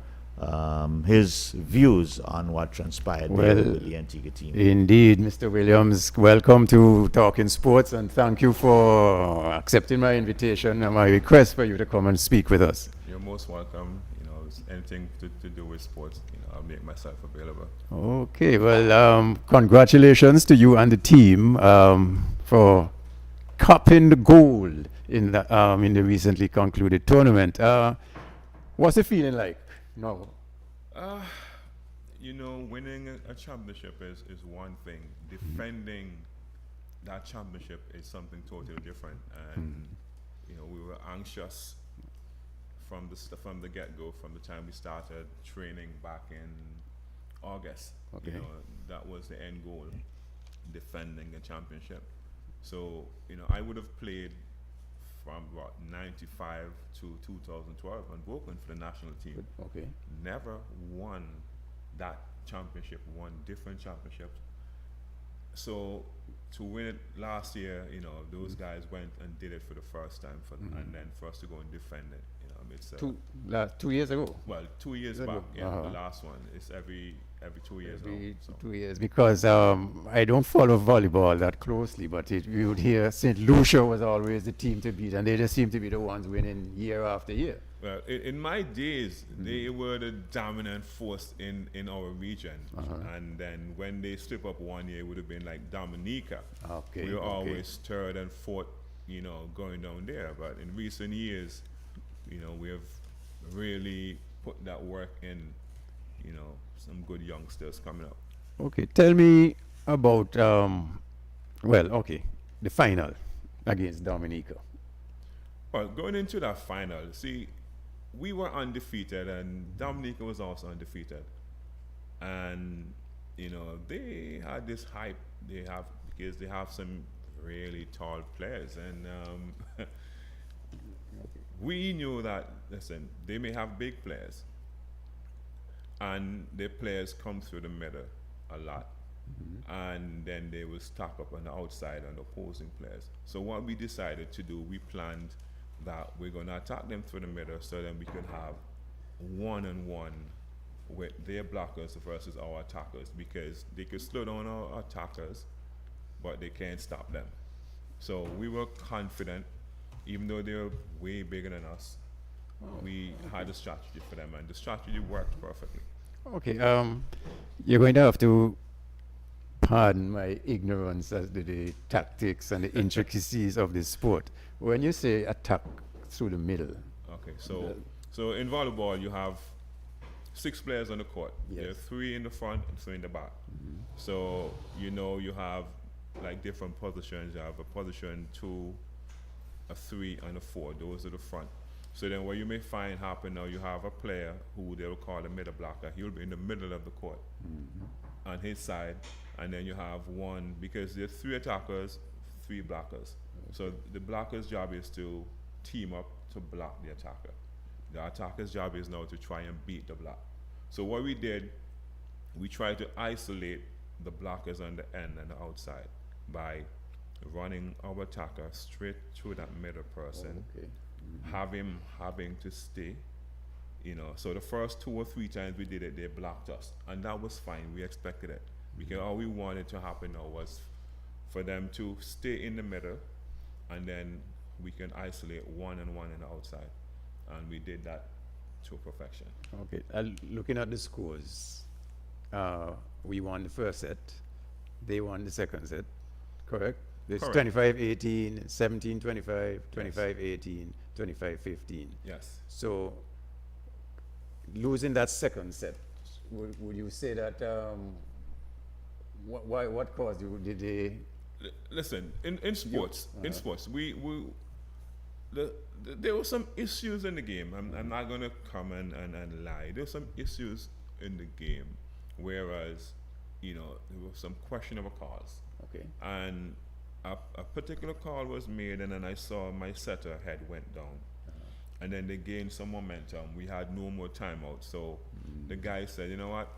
his views on what transpired there with the Antigua team. Indeed, Mr. Williams, welcome to Talking Sports, and thank you for accepting my invitation and my request for you to come and speak with us. You're most welcome. You know, it's anything to do with sports, you know, I'll make myself available. Okay, well, congratulations to you and the team for cupping the gold in the recently concluded tournament. What's the feeling like? No. You know, winning a championship is one thing. Defending that championship is something totally different. And you know, we were anxious from the get-go, from the time we started training back in August. Okay. You know, that was the end goal, defending a championship. So, you know, I would have played from what 95 to 2012 unbroken for the national team. Okay. Never won that championship, won different championships. So to win it last year, you know, those guys went and did it for the first time, and then for us to go and defend it, you know, it's 2 years ago. well, 2 years Ago. back. Yeah, Uh-huh. the last one. It's every 2 years now. So. 2 years, because I don't follow volleyball that closely, but you would hear St. Lucia was always the team to beat, and they just seem to be the ones winning year after year. Well, in my days, they were the dominant force in our region. And then when they slip up one year, it would have been like Dominica. Okay, We were okay. always third and fourth, you know, going down there. But in recent years, you know, we have really put that work in, you know, some good youngsters coming up. Okay, tell me about, the final against Dominica. Well, going into that final, see, we were undefeated, and Dominica was also undefeated. And, you know, they had this hype because they have some really tall players. And we knew that, listen, they may have big players, and their players come through the middle a lot, and then they will stack up on the outside on the opposing players. So what we decided to do, we planned that we're going to attack them through the middle so then we could have one-on-one with their blockers versus our attackers, because they could slow down our attackers, but they can't stop them. So we were confident, even though they're way bigger than us, we had a strategy for them, and the strategy worked perfectly. Okay, you're going to have to pardon my ignorance as to the tactics and the intricacies of this sport. When you say attack through the middle, Okay, so in volleyball you have 6 players on the court. Yes. There are 3 in the front and 3 in the back. So you have like different positions. You have a position 2, a 3, and a 4. Those are the front. So then what you may find happen now, you have a player who they will call a middle blocker. He'll be in the middle of the court on his side, and then you have one, because there's 3 attackers, 3 blockers. So the blocker's job is to team up to block the attacker. The attacker's job is now to try and beat the block. So what we did, we tried to isolate the blockers on the end and the outside by running our attacker straight through that middle person, okay. have him having to stay. So the first 2 or 3 times we did it, they blocked us, and that was fine. We expected it, because all we wanted to happen now was for them to stay in the middle, and then we can isolate one-on-one in the outside, and we did that to perfection. Okay, looking at the scores, we won the first set, they won the second set, correct? It's Correct. 25-18, 17-25, 25-18, 25-15. Yes. So, losing that second set, would you say that, what caused you? Did they? Listen, in sports, there were some issues in the game. I'm not going to come and lie. There were some issues in the game, whereas, there were some questionable calls. Okay. And a particular call was made, and then I saw my setter head went down. And then they gained some momentum. We had no more timeout. So the guy said, you know what?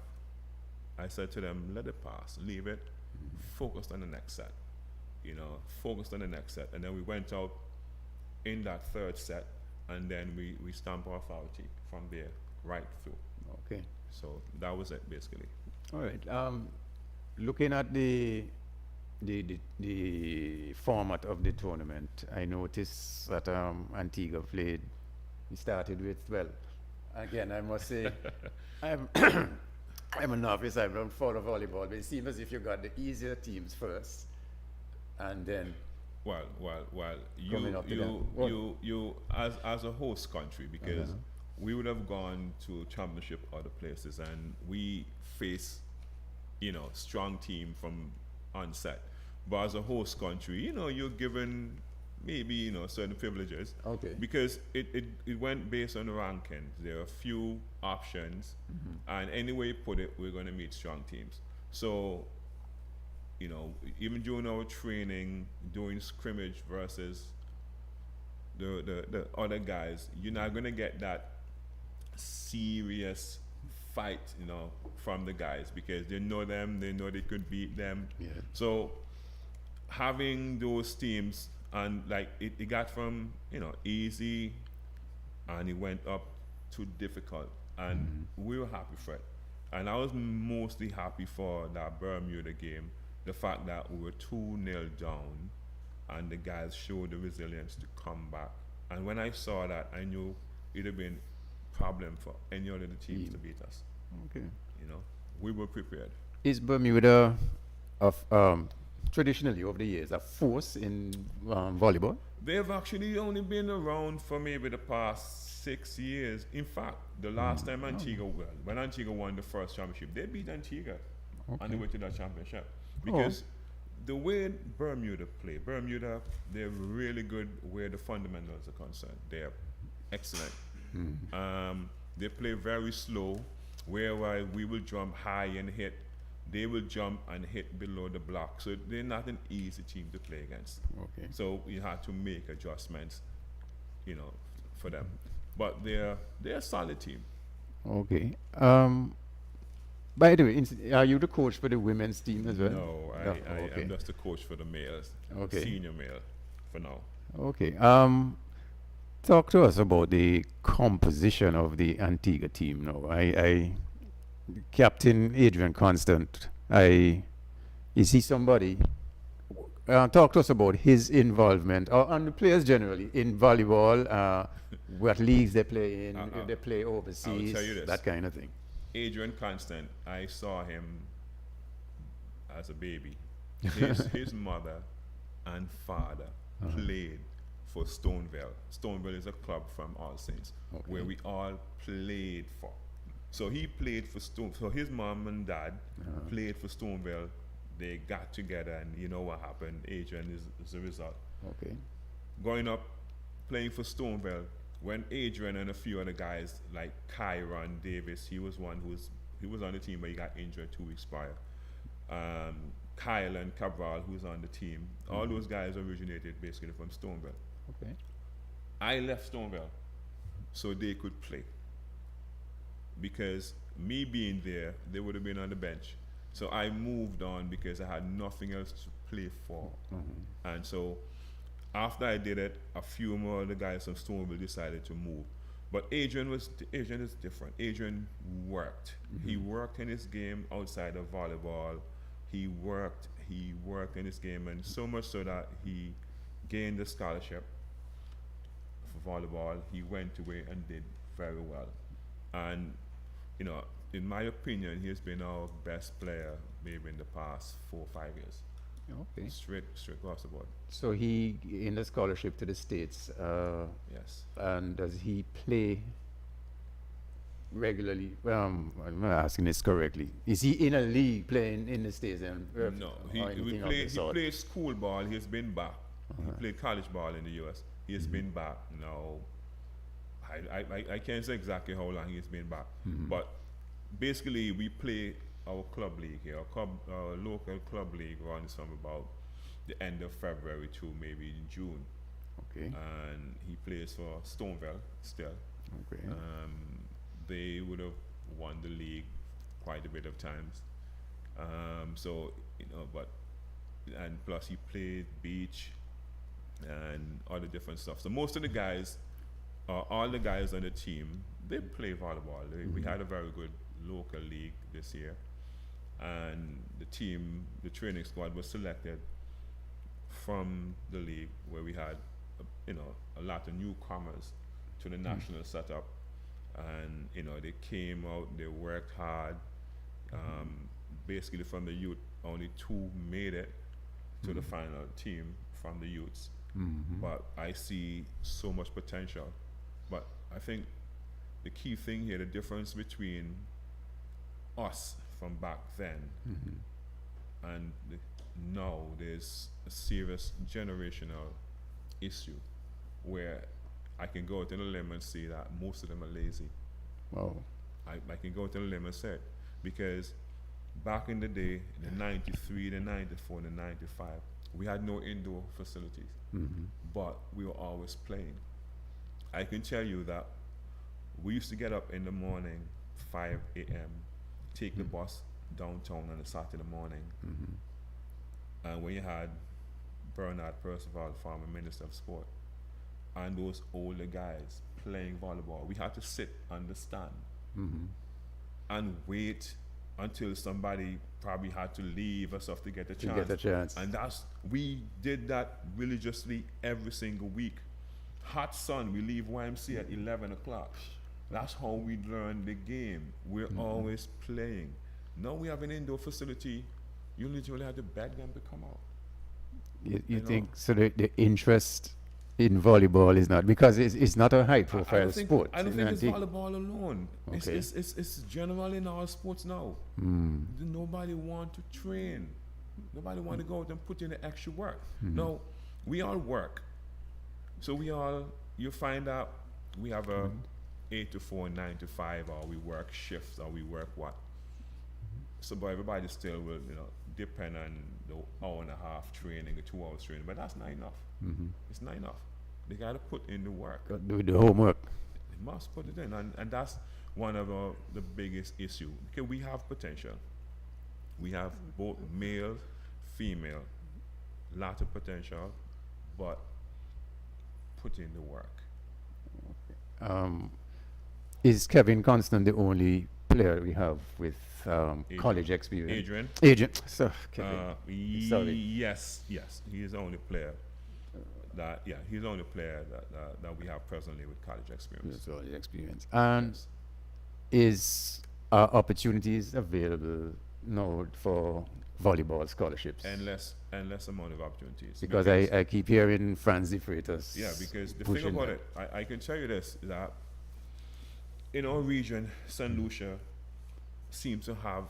I said to them, let it pass, leave it, focus on the next set. Focused on the next set. And then we went out in that third set, and then we stamped our foul tee from there right through. Okay. So that was it, basically. All right. Looking at the format of the tournament, I noticed that Antigua played. We started with, well, again, I must say, I'm I'm a novice. I don't follow volleyball, but it seems as if you got the easier teams first, and then Well, Coming up to you as a host country, because we would have gone to championship other places, and we face, strong team from onset. But as a host country, you're given maybe, certain privileges. Okay. Because it went based on the rankings. There are a few options, and any way you put it, we're going to meet strong teams. So, even during our training, doing scrimmage versus the other guys, you're not going to get that serious fight, from the guys, because they know them, they know they could beat them. Yeah. So having those teams, and like it got from easy, and it went up to difficult, and we were happy for it. And I was mostly happy for that Bermuda game, the fact that we were 2-0 down, and the guys showed the resilience to come back. And when I saw that, I knew it'd have been a problem for any other teams to beat us. okay. We were prepared. Is Bermuda traditionally over the years a force in volleyball? They've actually only been around for maybe the past 6 years. In fact, the last time when Antigua won the first championship, they beat Antigua on the way to that championship. Because the way Bermuda play, they're really good where the fundamentals are concerned. They're excellent. They play very slow, where we will jump high and hit. They will jump and hit below the block. So they're not an easy team to play against. Okay. So you have to make adjustments, for them. But they're a solid team. Okay. By the way, are you the coach for the women's team as well? No, Okay. I'm just the coach for the males, Okay. senior male for now. Okay. Talk to us about the composition of the Antigua team now. Captain Adrian Constant, is he somebody? Talk to us about his involvement, and the players generally, in volleyball, what leagues they play in, if they play overseas, tell you this. that kind of thing. Adrian Constant, I saw him as a baby. His mother and father played for Stoneville. Stoneville is a club from All Saints, where we all played for. So he played for So his mom and dad played for Stoneville. They got together, and you know what happened. Adrian is the result. Okay. Growing up, playing for Stoneville, when Adrian and a few other guys like Kyron Davis, he was on the team, but he got injured 2 weeks prior. Kyle and Cabral, who's on the team, all those guys originated basically from Stoneville. Okay. I left Stoneville so they could play. Because me being there, they would have been on the bench. So I moved on because I had nothing else to play for. And so after I did it, a few more of the guys from Stoneville decided to move. But Adrian is different. Adrian worked. He worked in his game outside of volleyball. He worked in his game, and so much so that he gained a scholarship for volleyball. He went away and did very well. And, you know, in my opinion, he has been our best player maybe in the past 4 or 5 years. Okay. Straight across the board. So he in a scholarship to the States. Yes. And does he play regularly? I'm not asking this correctly. Is he in a league playing in the States? No, he played school ball. He has been back. He played college ball in the U.S. He has been back now. I can't say exactly how long he has been back, but basically we play our club league here. Our local club league runs from about the end of February to maybe June. Okay. And he plays for Stoneville still. Okay. They would have won the league quite a bit of times. So, you know, and plus he played beach and other different stuff. So most of the guys, all the guys on the team, they play volleyball. We had a very good local league this year. And the training squad was selected from the league, where we had, a lot of newcomers to the national setup. And, they came out, they worked hard. Basically from the youth, only 2 made it to the final team from the youths. But I see so much potential. But I think the key thing here, the difference between us from back then and now, there's a serious generational issue where I can go out on a limb and say that most of them are lazy. Wow. I can go out on a limb and say it, because back in the day, the 93, the 94, the 95, we had no indoor facilities, but we were always playing. I can tell you that we used to get up in the morning, 5 a.m., take the bus downtown on a Saturday morning. And when you had Bernard Percival, former Minister of Sport, and those older guys playing volleyball, we had to sit on the stand and wait until somebody probably had to leave or stuff to get a chance. And we did that religiously every single week. Hot sun, we leave YMC at 11 o'clock. That's how we learn the game. We're always playing. Now we have an indoor facility. You literally have to beg them to come out. You think so? The interest in volleyball is not, because it's not a high-profile sport. I don't think it's volleyball alone. Okay. It's general in our sports now. Nobody want to train. Nobody want to go out and put in the extra work. No, we all work. So you find out we have a 8 to 4, 9 to 5, or we work shifts, or we work what. So, but everybody still will, depend on the hour and a half training, the 2 hours training, but that's not enough. It's not enough. They got to put in the work. Got to do the homework. They must put it in, and that's one of the biggest issue. Okay, we have potential. We have both male, female, lot of potential, but put in the work. Is Kevin Constant the only player we have with college experience? Adrian. So, Kevin. Sorry. Yes, he is the only player he's the only player that we have presently with college experience. With college experience. And is opportunities available now for volleyball scholarships? And less amount of opportunities. Because I keep hearing Franz de Freitas. Yeah, because the thing about it, I can tell you this, that in our region, St. Lucia seems to have,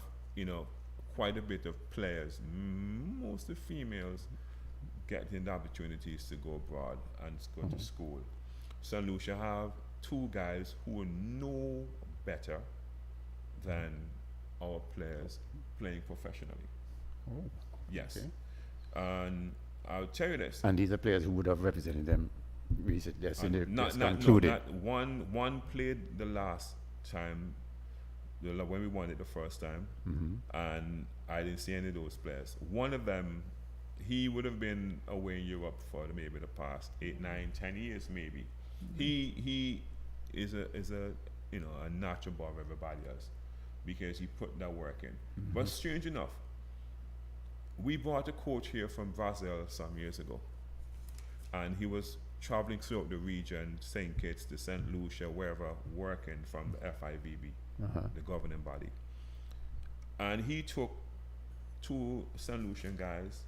quite a bit of players, mostly females, getting the opportunities to go abroad and go to school. St. Lucia have two guys who know better than our players playing professionally. Oh, yes. okay. And I'll tell you this. And these are players who would have represented them recently. Not one played the last time, when we won it the first time, and I didn't see any of those players. One of them, he would have been away in Europe for maybe the past 8, 9, 10 years, maybe. He is a notch above everybody else because he put that work in. But strange enough, we brought a coach here from Brazil some years ago, and he was traveling throughout the region, St. Kitts to St. Lucia, wherever, working from the FIVB, the governing body. And he took 2 St. Lucian guys,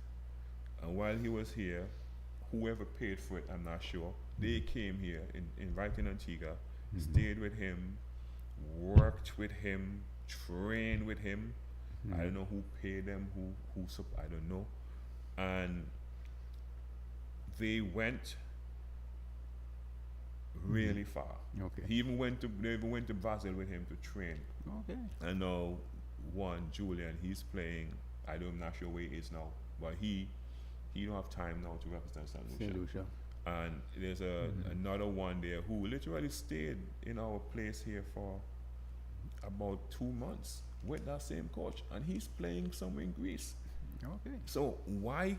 and while he was here, whoever paid for it, I'm not sure, they came here right in Antigua, stayed with him, worked with him, trained with him. I don't know who paid them, I don't know. And they went really far. Okay. They even went to Brazil with him to train. Okay. And now Julian, he's playing, I'm not sure where he is now, but he don't have time now to represent St. Lucia. And there's another one there who literally stayed in our place here for about 2 months with that same coach, and he's playing somewhere in Greece. Okay. So why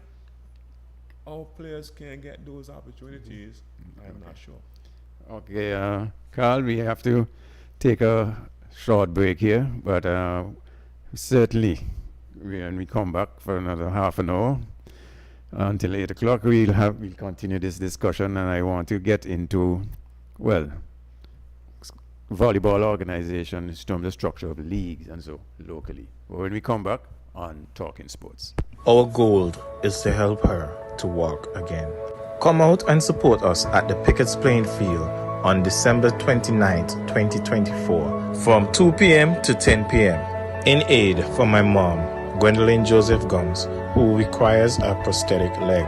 our players can't get those opportunities, I'm not sure. Okay, Carl, we have to take a short break here, but certainly when we come back for another half an hour until 8 o'clock, we'll continue this discussion, and I want to get into, volleyball organization in terms of structure of leagues and so locally. But when we come back on Talking Sports. Our goal is to help her to walk again. Come out and support us at the Pickett's Playing Field on December 29th, 2024 from 2 p.m. to 10 p.m. in aid for my mom, Gwendolyn Joseph Gums, who requires a prosthetic leg.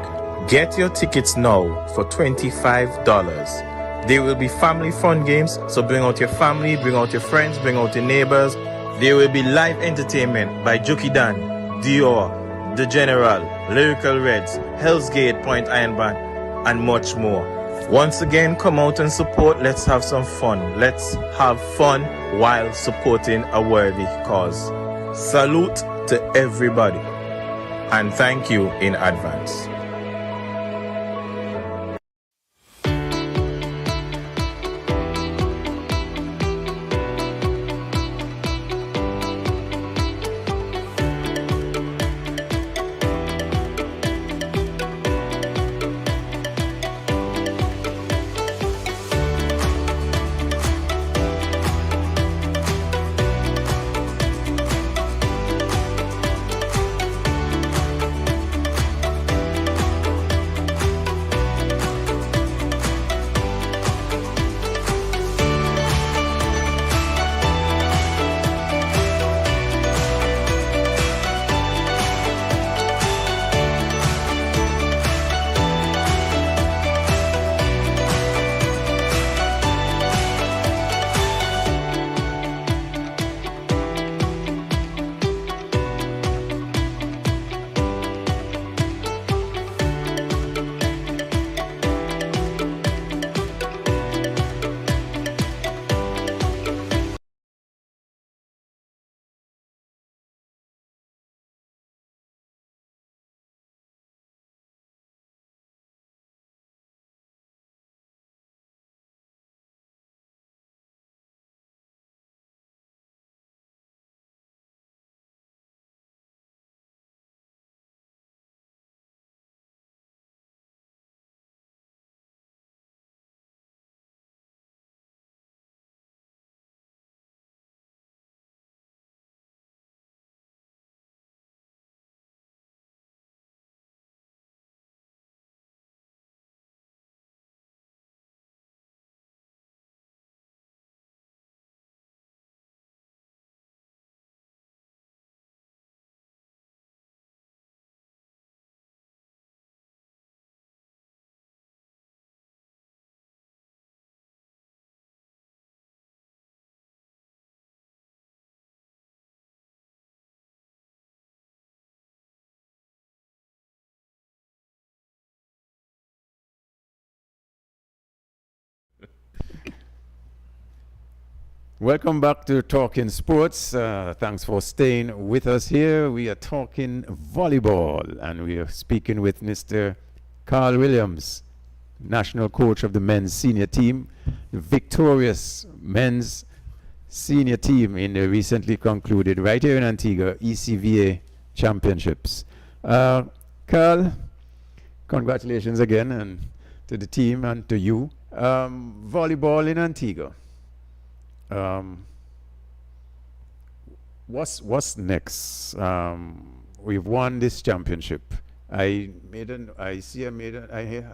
Get your tickets now for $25. There will be family fun games, so bring out your family, bring out your friends, bring out your neighbors. There will be live entertainment by Juki Dan, Dior, The General, Lyrical Reds, Hell's Gate Point Iron Band, and much more. Once again, come out and support. Let's have some fun. Let's have fun while supporting a worthy cause. Salute to everybody, and thank you in advance. Welcome back to Talking Sports. Thanks for staying with us here. We are talking volleyball, and we are speaking with Mr. Carl Williams, national coach of the men's senior team, the victorious men's senior team in the recently concluded, right here in Antigua, ECVA championships. Carl, congratulations again and to the team and to you. Volleyball in Antigua. What's next? We've won this championship. I made a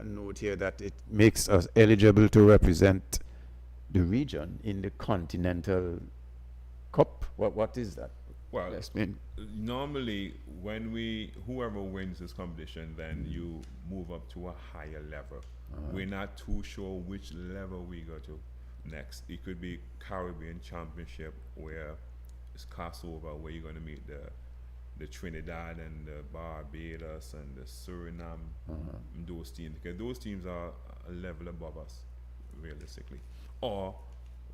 note here that it makes us eligible to represent the region in the Continental Cup. What is that? Well, Explain. normally whoever wins this competition, then you move up to a higher level. We're not too sure which level we go to next. It could be Caribbean Championship, where it's crossover, where you're going to meet the Trinidad and the Barbados and the Suriname, and those teams, because those teams are a level above us, realistically. Or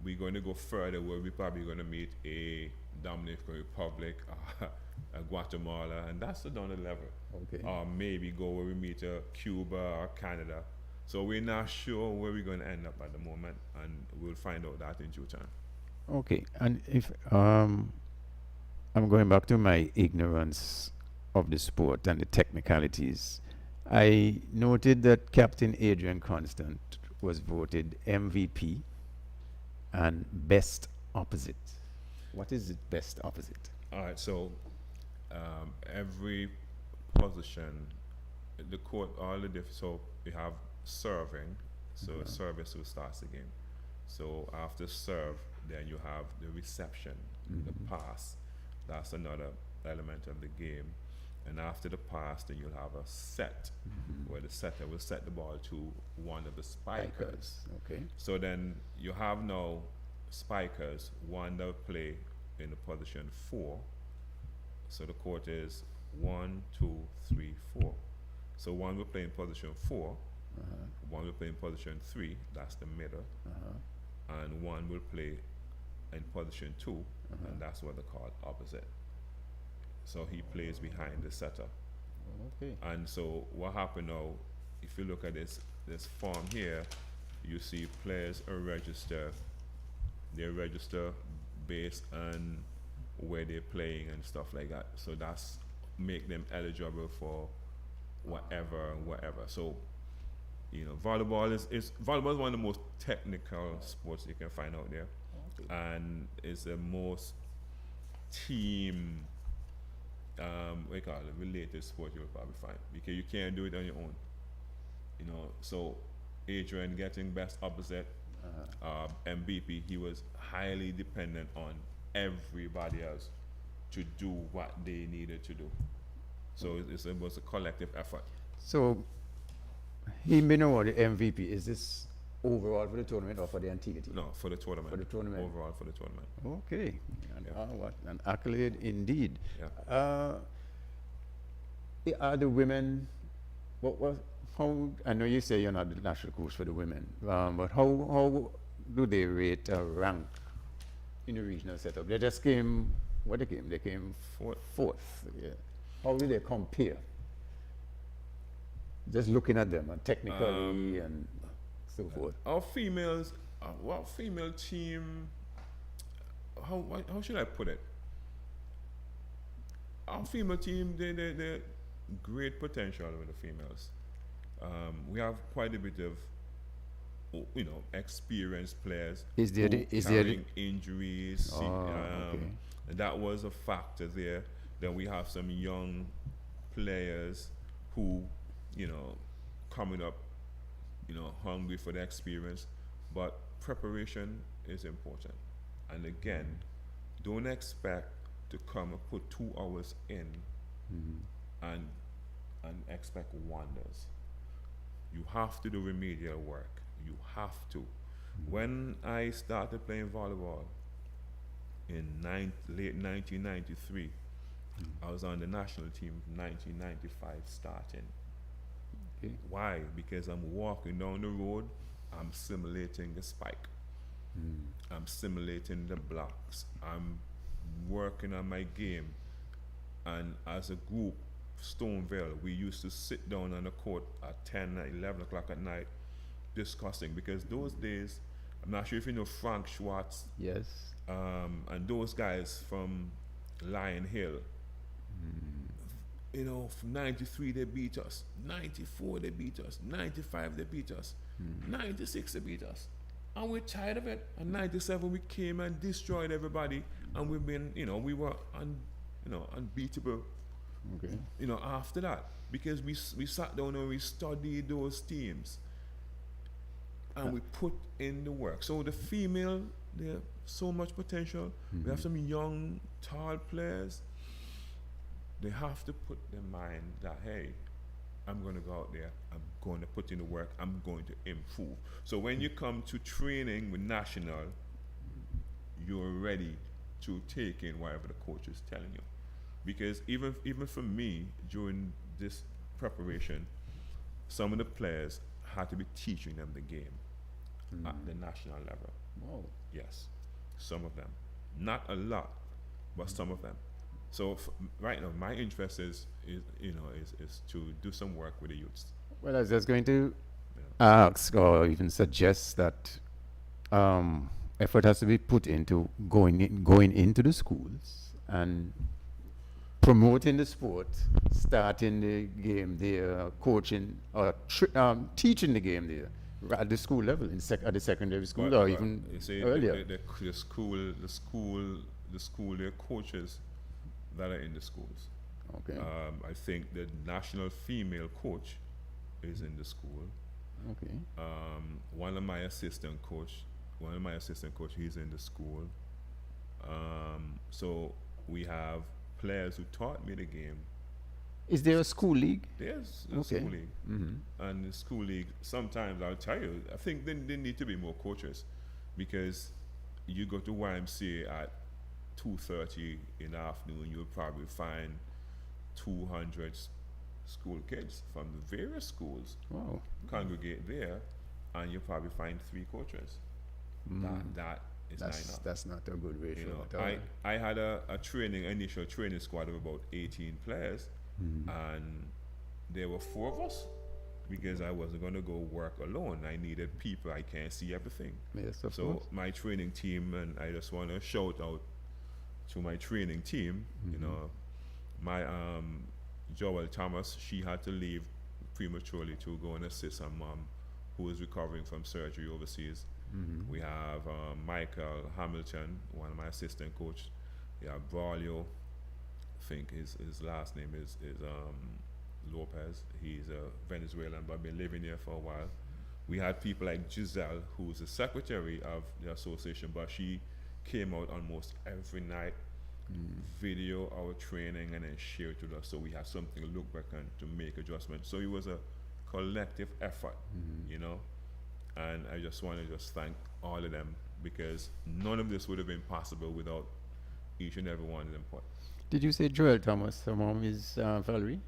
we're going to go further, where we're probably going to meet a Dominican Republic, a Guatemala, and that's another level. Okay. Or maybe go where we meet a Cuba or Canada. So we're not sure where we're going to end up at the moment, and we'll find out that in due time. Okay, and if I'm going back to my ignorance of the sport and the technicalities, I noted that Captain Adrian Constant was voted MVP and best opposite. What is it, best opposite? All right, so every position, the court, so we have serving, so service who starts the game. So after serve, then you have the reception, the pass. That's another element of the game. And after the pass, then you'll have a set, where the setter will set the ball to one of the spikers. Okay. So then you have now spikers, one that will play in the position 4. So the court is 1, 2, 3, 4. So one will play in position 4, one will play in position 3, that's the middle, and one will play in position 2, and that's what they call opposite. So he plays behind the setter. Okay. And so what happened now, if you look at this form here, you see players are registered. They register based on where they're playing and stuff like that. So that's make them eligible for whatever. So, volleyball is one of the most technical sports you can find out there, and it's the most team related sport you'll probably find, because you can't do it on your own. So Adrian getting best opposite, MVP, he was highly dependent on everybody else to do what they needed to do. So it was a collective effort. So he been awarded MVP. Is this overall for the tournament or for the Antigua team? No, for the tournament. For the tournament. Overall for the tournament. Okay. And, what an accolade indeed. Yeah. Are the women, how, I know you say you're not the national coach for the women, but how do they rate or rank in the regional setup? They just came, They came fourth. Yeah. How do they compare? Just looking at them and technically and so forth. Our females, what female team, how should I put it? Our female team, they're great potential with the females. We have quite a bit of, experienced players. Is there injuries? Okay. That was a factor there. Then we have some young players who, coming up, hungry for the experience. But preparation is important. And again, don't expect to come and put 2 hours in and expect wonders. You have to do remedial work. You have to. When I started playing volleyball in late 1993, I was on the national team 1995 starting. Okay. Why? Because I'm walking down the road, I'm simulating the spike. I'm simulating the blocks. I'm working on my game. And as a group, Stoneville, we used to sit down on the court at 10, 11 o'clock at night discussing, because those days, I'm not sure if you know Frank Schwartz, Yes. and those guys from Lion Hill. You know, from 93 they beat us, 94 they beat us, 95 they beat us, 96 they beat us. And we're tired of it. And 97 we came and destroyed everybody, and we've been, you know, we were unbeatable, Okay. you know, after that, because we sat down and we studied those teams and we put in the work. So the female, they have so much potential. We have some young, tall players. They have to put their mind that, hey, I'm going to go out there, I'm going to put in the work, I'm going to improve. So when you come to training with national, you're ready to take in whatever the coach is telling you. Because even for me, during this preparation, some of the players had to be teaching them the game at the national level. Wow. Yes, some of them. Not a lot, but some of them. So right now, my interest is to do some work with the youths. Well, I was just going to ask or even suggest that effort has to be put into going into the schools and promoting the sport, starting the game there, coaching or teaching the game there at the school level, at the secondary school, or even you see, earlier. the school, their coaches that are in the schools. Okay. I think the national female coach is in the school. Okay. One of my assistant coach, he's in the school. So we have players who taught me the game. Is there a school league? There's a Okay. school league. And the school league, sometimes I'll tell you, I think there need to be more coaches, because you go to YMCA at 2:30 in the afternoon, you'll probably find 200 school kids from the various schools Wow. congregate there, and you'll probably find 3 coaches. That is not enough. That's not a good ratio You know, at all. I had a initial training squad of about 18 players, and there were 4 of us, because I wasn't going to go work alone. I needed people. I can't see everything. Yes, of So course. my training team, and I just want to shout out to my training team. You know, my Joel Thomas, she had to leave prematurely to go and assist her mom, who was recovering from surgery overseas. We have Michael Hamilton, one of my assistant coach. We have Braulio, I think his last name is Lopez. He's a Venezuelan, but been living here for a while. We had people like Giselle, who's the secretary of the association, but she came out almost every night, video our training, and then share it with us, so we have something to look back on to make adjustments. So it was a collective effort, you know, and I just want to thank all of them, because none of this would have been possible without each and every one of them put Did you say Joel Thomas? Her mom is Valerie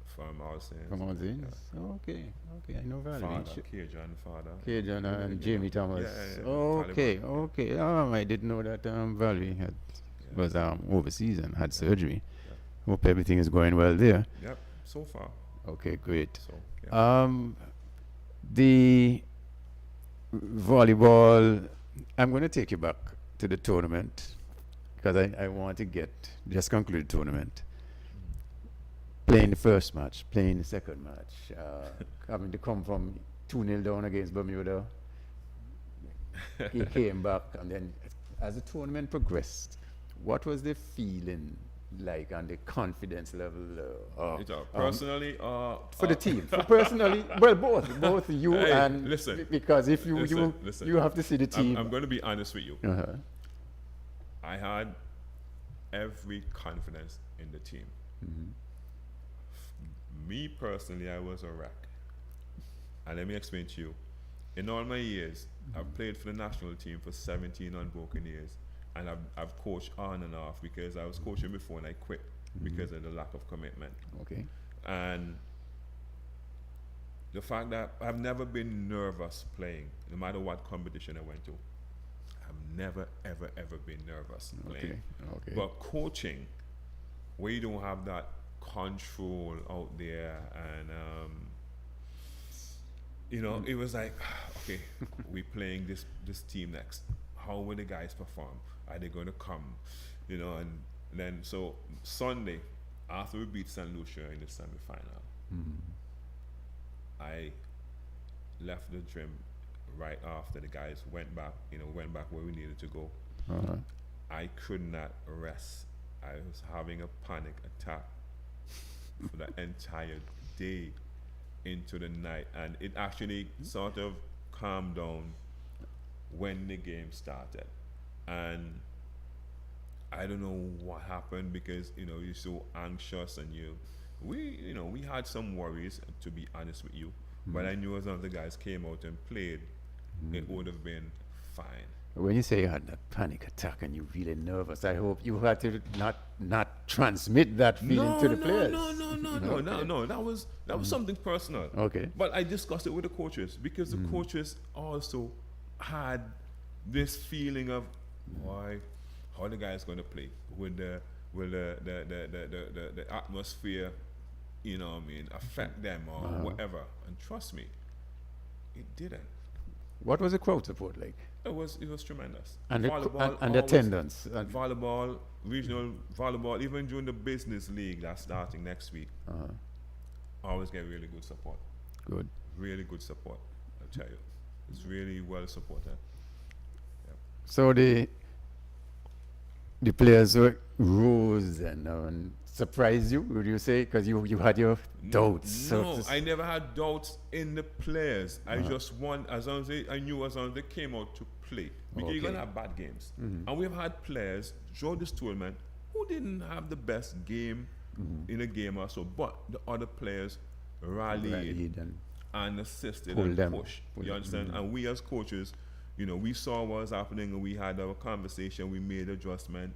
from our sins. from Alzins? Okay, I know Valerie. Father, Cajun father. Cajun and Jamie Thomas. Yeah, Okay. I didn't know that Valerie was overseas and had surgery. Hope everything is going well there. Yep, so far. Okay, great. So, yeah. The volleyball, I'm going to take you back to the tournament, because I want to just conclude the tournament. Playing the first match, playing the second match, having to come from 2-0 down against Bermuda. He came back, and then as the tournament progressed, what was the feeling like and the confidence level? Personally, for the team, personally, well, both you Hey, and listen. because if you Listen. you have to see the team. I'm going to be honest with you. Uh-huh. I had every confidence in the team. Me personally, I was a wreck. And let me explain to you. In all my years, I've played for the national team for 17 unbroken years. And I've coached on and off, because I was coaching before and I quit because of the lack of commitment. Okay. And the fact that I've never been nervous playing, no matter what competition I went to. never, ever, ever been nervous playing. Okay. But coaching, where you don't have that control out there, and you know, it was like, okay, we playing this team next. How will the guys perform? Are they going to come? You know, and then so Sunday, after we beat St. Lucia in the semi-final, I left the gym right after the guys went back where we needed to go. I could not rest. I was having a panic attack for the entire day into the night, and it actually sort of calmed down when the game started. And I don't know what happened, because you know, you're so anxious, and we had some worries, to be honest with you. But I knew as long as the guys came out and played, it would have been fine. When you say you had that panic attack and you're really nervous, I hope you had to not transmit that feeling to the players. No. That was something personal. Okay. But I discussed it with the coaches, because the coaches also had this feeling of how the guys going to play, will the atmosphere, you know what I mean, affect them or whatever. And trust me, it didn't. What was the crowd support like? It was tremendous. And the Volleyball attendance. volleyball, regional volleyball, even during the business league that's starting next week, always get really good support. Good. Really good support, I tell you. It's really well supported. So the players rose and surprised you, would you say? Because you had your doubts. No, I never had doubts in the players. I just want, I knew as long as they came out to play. Because you're going to have bad games. And we've had players throughout this tournament who didn't have the best game in a game or so, but the other players rallied and assisted and pushed. You understand? And we as coaches, you know, we saw what was happening, and we had our conversation, we made adjustment.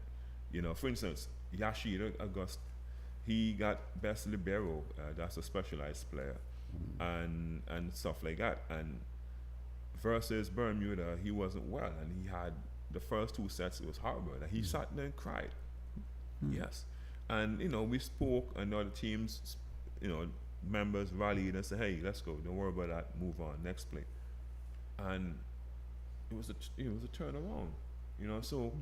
You know, for instance, Yashir August, he got best libero, that's a specialized player, and stuff like that. And versus Bermuda, he wasn't well, and he had the first two sets, it was horrible. And he sat there and cried. Yes. And, you know, we spoke, and other teams, you know, members rallied and said, hey, let's go, don't worry about that, move on, next play. And it was a turnaround, you know. So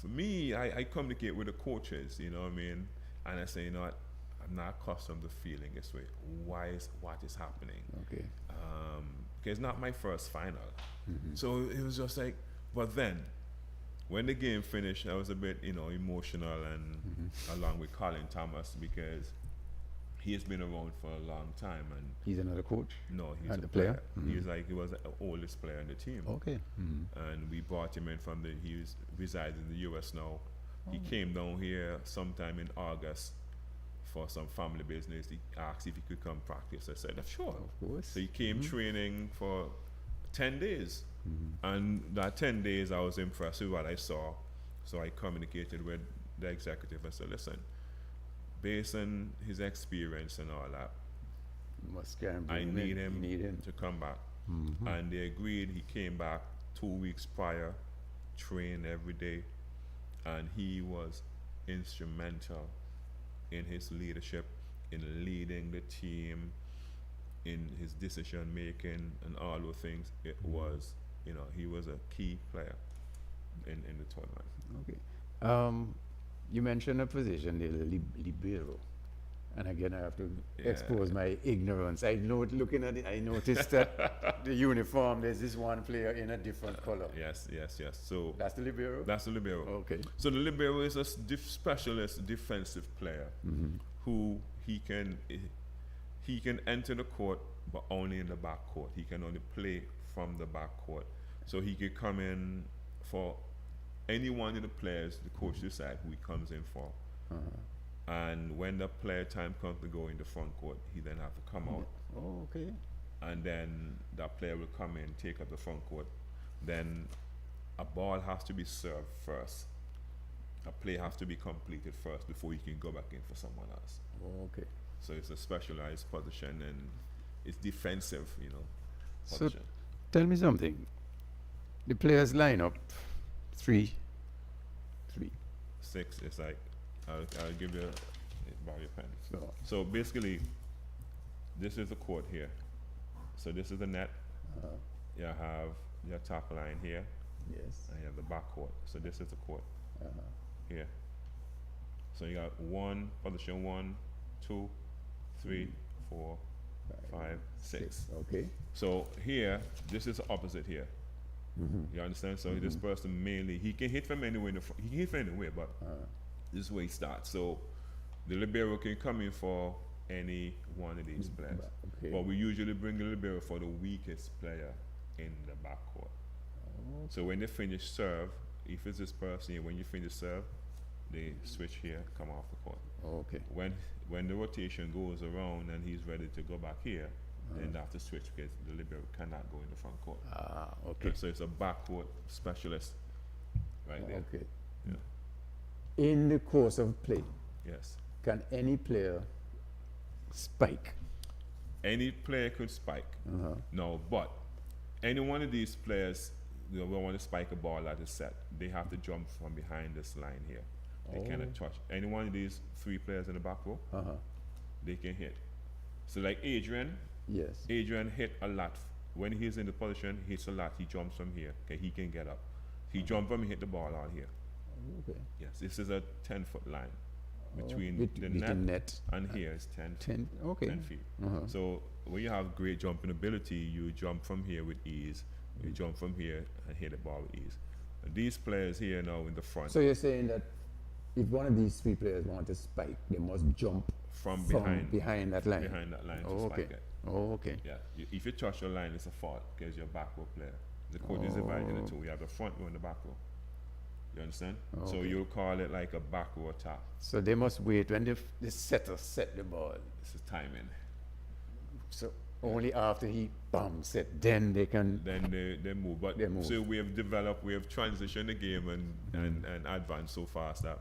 for me, I communicate with the coaches, you know what I mean, and I say, you know what, I'm not accustomed to feeling this way. What is happening? Okay. Because it's not my first final. So it was just like, but then when the game finished, I was a bit, you know, emotional, and along with Colin Thomas, because he has been around for a long time. And he's another coach? No, he's and a the player. He was the oldest player in the team. Okay. And we brought him in he resides in the US now. He came down here sometime in August for some family business. He asked if he could come practice. I said, sure. Of course. So he came training for 10 days. And that 10 days, I was impressed with what I saw. So I communicated with the executive and said, listen, based on his experience and all that, I need him to come back. And they agreed. He came back 2 weeks prior, trained every day, and he was instrumental in his leadership, in leading the team, in his decision making, and all those things. It was, you know, he was a key player in the tournament. Okay. You mentioned a position, the libero. And again, I have to expose my ignorance. I noticed that the uniform, there's this one player in a different color. Yes. So that's the libero? That's the libero. Okay. So the libero is a specialist defensive player who he can enter the court, but only in the back court. He can only play from the back court. So he could come in for any one of the players, the coach decide who he comes in for. And when the player time comes to go in the front court, he then have to come out. Oh, okay. And then that player will come in, take up the front court. Then a ball has to be served first. A play has to be completed first before you can go back in for someone else. Oh, okay. So it's a specialized position, and it's defensive, you know, So position. tell me something. The players lineup 3. 6 is like, I'll give you, borrow your pen. So, So basically, this is the court here. So this is the net. You have your top line here, yes. and you have the back court. So this is the court here. So you got position 1, 2, 3, 4, 5, 6. Okay. So here, this is the opposite here. You understand? So this person mainly, he can hit from anywhere in the front. He can hit from anywhere, but this is where he starts. So the libero can come in for any one of these players. Okay. But we usually bring the libero for the weakest player in the backcourt. So when they finish serve, if it's this person here, when you finish serve, they switch here, come off the court. Okay. When the rotation goes around and he's ready to go back here, then they have to switch because the libero cannot go in the front court. Okay. So it's a backcourt specialist right there. Okay. Yeah. In the course of play, Yes. can any player spike? Any player could spike. No, but any one of these players, will want to spike a ball at a set. They have to jump from behind this line here. They cannot touch. Any one of these 3 players in the back row, they can hit. So like Adrian, Yes. Adrian hit a lot. When he's in the position, he hits a lot. He jumps from here. Okay, he can get up. He jump from, he hit the ball out here. Okay. Yes, this is a 10-foot line between the between net, net and here is 10 Okay. 10 feet. Uh-huh. So when you have great jumping ability, you jump from here with ease. You jump from here and hit the ball with ease. And these players here now in the front, So you're saying that if one of these 3 players want to spike, they must jump from behind behind that line. to Okay. spike it. Okay. Yeah, if you touch your line, it's a fault because you're a back row player. The court is divided into 2. We have the front row and the back row. You understand? So Okay. you'll call it like a back row attack. So they must wait when the setter set the ball. This is timing. So only after he set, then they can. Then they move. But They move. so we have transitioned the game and advanced so fast that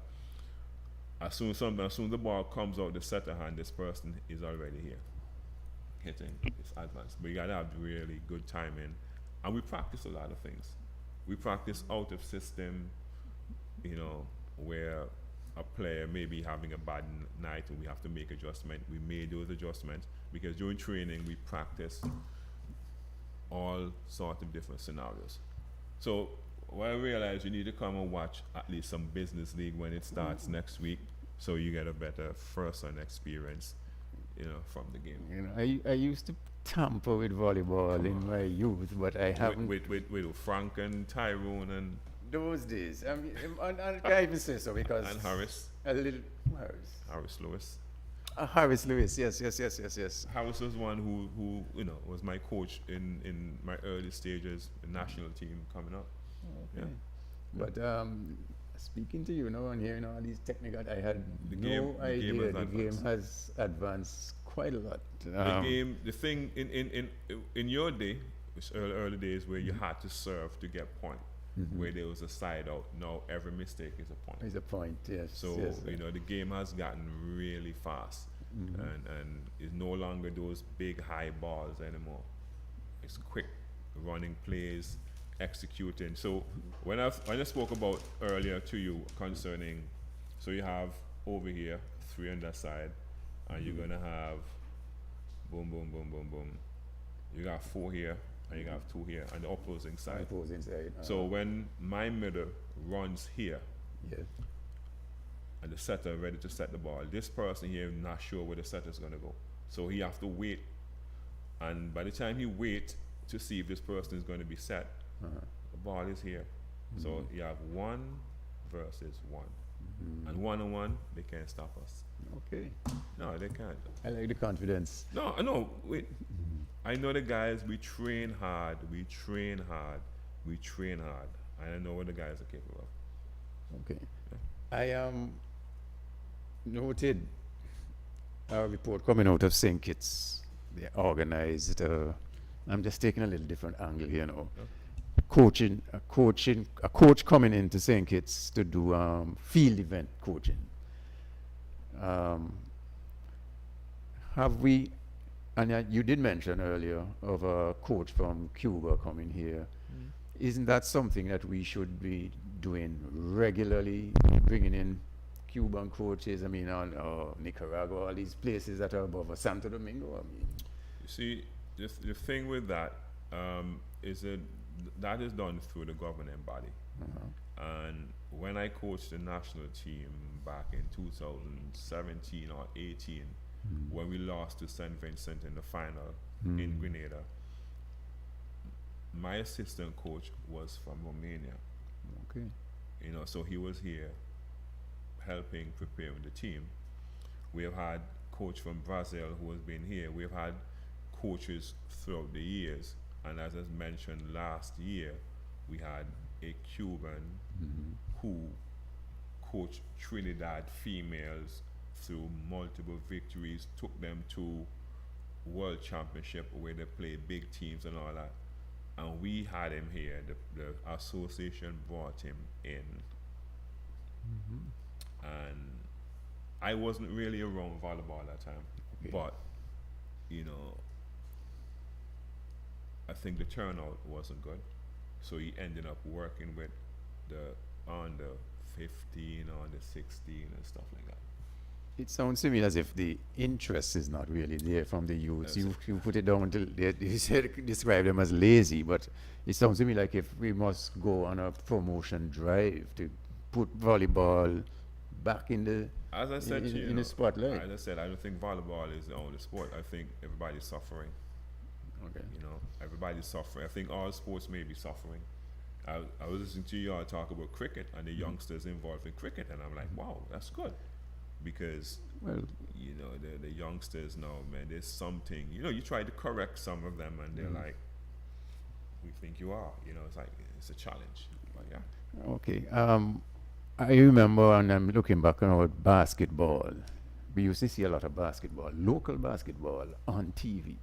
as soon as the ball comes out the setter hand, this person is already here hitting. It's advanced. But you gotta have really good timing. And we practice a lot of things. We practice out of system, where a player may be having a bad night and we have to make adjustment. We made those adjustments because during training we practice all sorts of different scenarios. So what I realized, you need to come and watch at least some business league when it starts next week, so you get a better first-hand experience, from the game. I used to tamper with volleyball in my youth, but I haven't. With Frank and Tyrone and Those days, I mean, I can't even say so because Harris. a little Harris Lewis. Harris Lewis, yes. Harris was one who was my coach in my early stages, the national team coming up. Okay. Yeah. But speaking to you now and hearing all these technical, I had The no game idea has the game advanced. has advanced quite a lot. The thing in your day, it's early days where you had to serve to get point, where there was a side out. Now every mistake is a point. Is a point, yes. So yes, the game has gotten really fast, and it's no longer those big high balls anymore. It's quick running plays, executing. So when I spoke about earlier to you concerning, so you have over here 3 on that side, and you're gonna have boom, boom, boom, boom, boom. You got 4 here, and you got 2 here on the opposing side. Opposing side. So when my middle runs here, yes. and the setter ready to set the ball, this person here not sure where the setter is going to go, so he have to wait, and by the time he wait to see if this person is going to be set, the ball is here. So you have 1 versus 1, and 1-on-1 they can't stop us. Okay. No, they can't. I like the confidence. No, wait. I know the guys, we train hard, and I know what the guys are capable of. Okay. I noted a report coming out of St. Kitts. They organized. I'm just taking a little different angle here now. A coach coming into St. Kitts to do field event coaching. Have we? And you did mention earlier of a coach from Cuba coming here. Isn't that something that we should be doing regularly, bringing in Cuban coaches, I mean, Nicaragua, all these places that are above us, Santo Domingo, I mean. You see, the thing with that is that is done through the governing body. And when I coached the national team back in 2017 or 18, when we lost to St. Vincent in the final in Grenada, my assistant coach was from Romania. Okay. You know, so he was here helping preparing the team. We have had coach from Brazil who has been here. We've had coaches throughout the years, and as I mentioned last year, we had a Cuban who coached Trinidad females through multiple victories, took them to World Championship where they play big teams and all that. And we had him here. The association brought him in. And I wasn't really around volleyball at that time. Okay. But, you know, I think the turnout wasn't good. So he ended up working with the under 15, under 16 and stuff like that. It sounds to me as if the interest is not really there from the youths. Yes. You put it down to, you said, describe them as lazy, but it sounds to me like if we must go on a promotion drive to put volleyball back in the As I said to you, in the spotlight. as I said, I don't think volleyball is the only sport. I think everybody's suffering. Okay. You know, everybody's suffering. I think all sports may be suffering. I was listening to y'all talk about cricket and the youngsters involved in cricket, and I'm like, wow, that's good. Because, Well, you know, the youngsters know, man, there's something, you know, you try to correct some of them and they're like, we think you are, you know, it's like, it's a challenge. But yeah. okay. I remember, and I'm looking back on our basketball. We used to see a lot of basketball, local basketball on TV.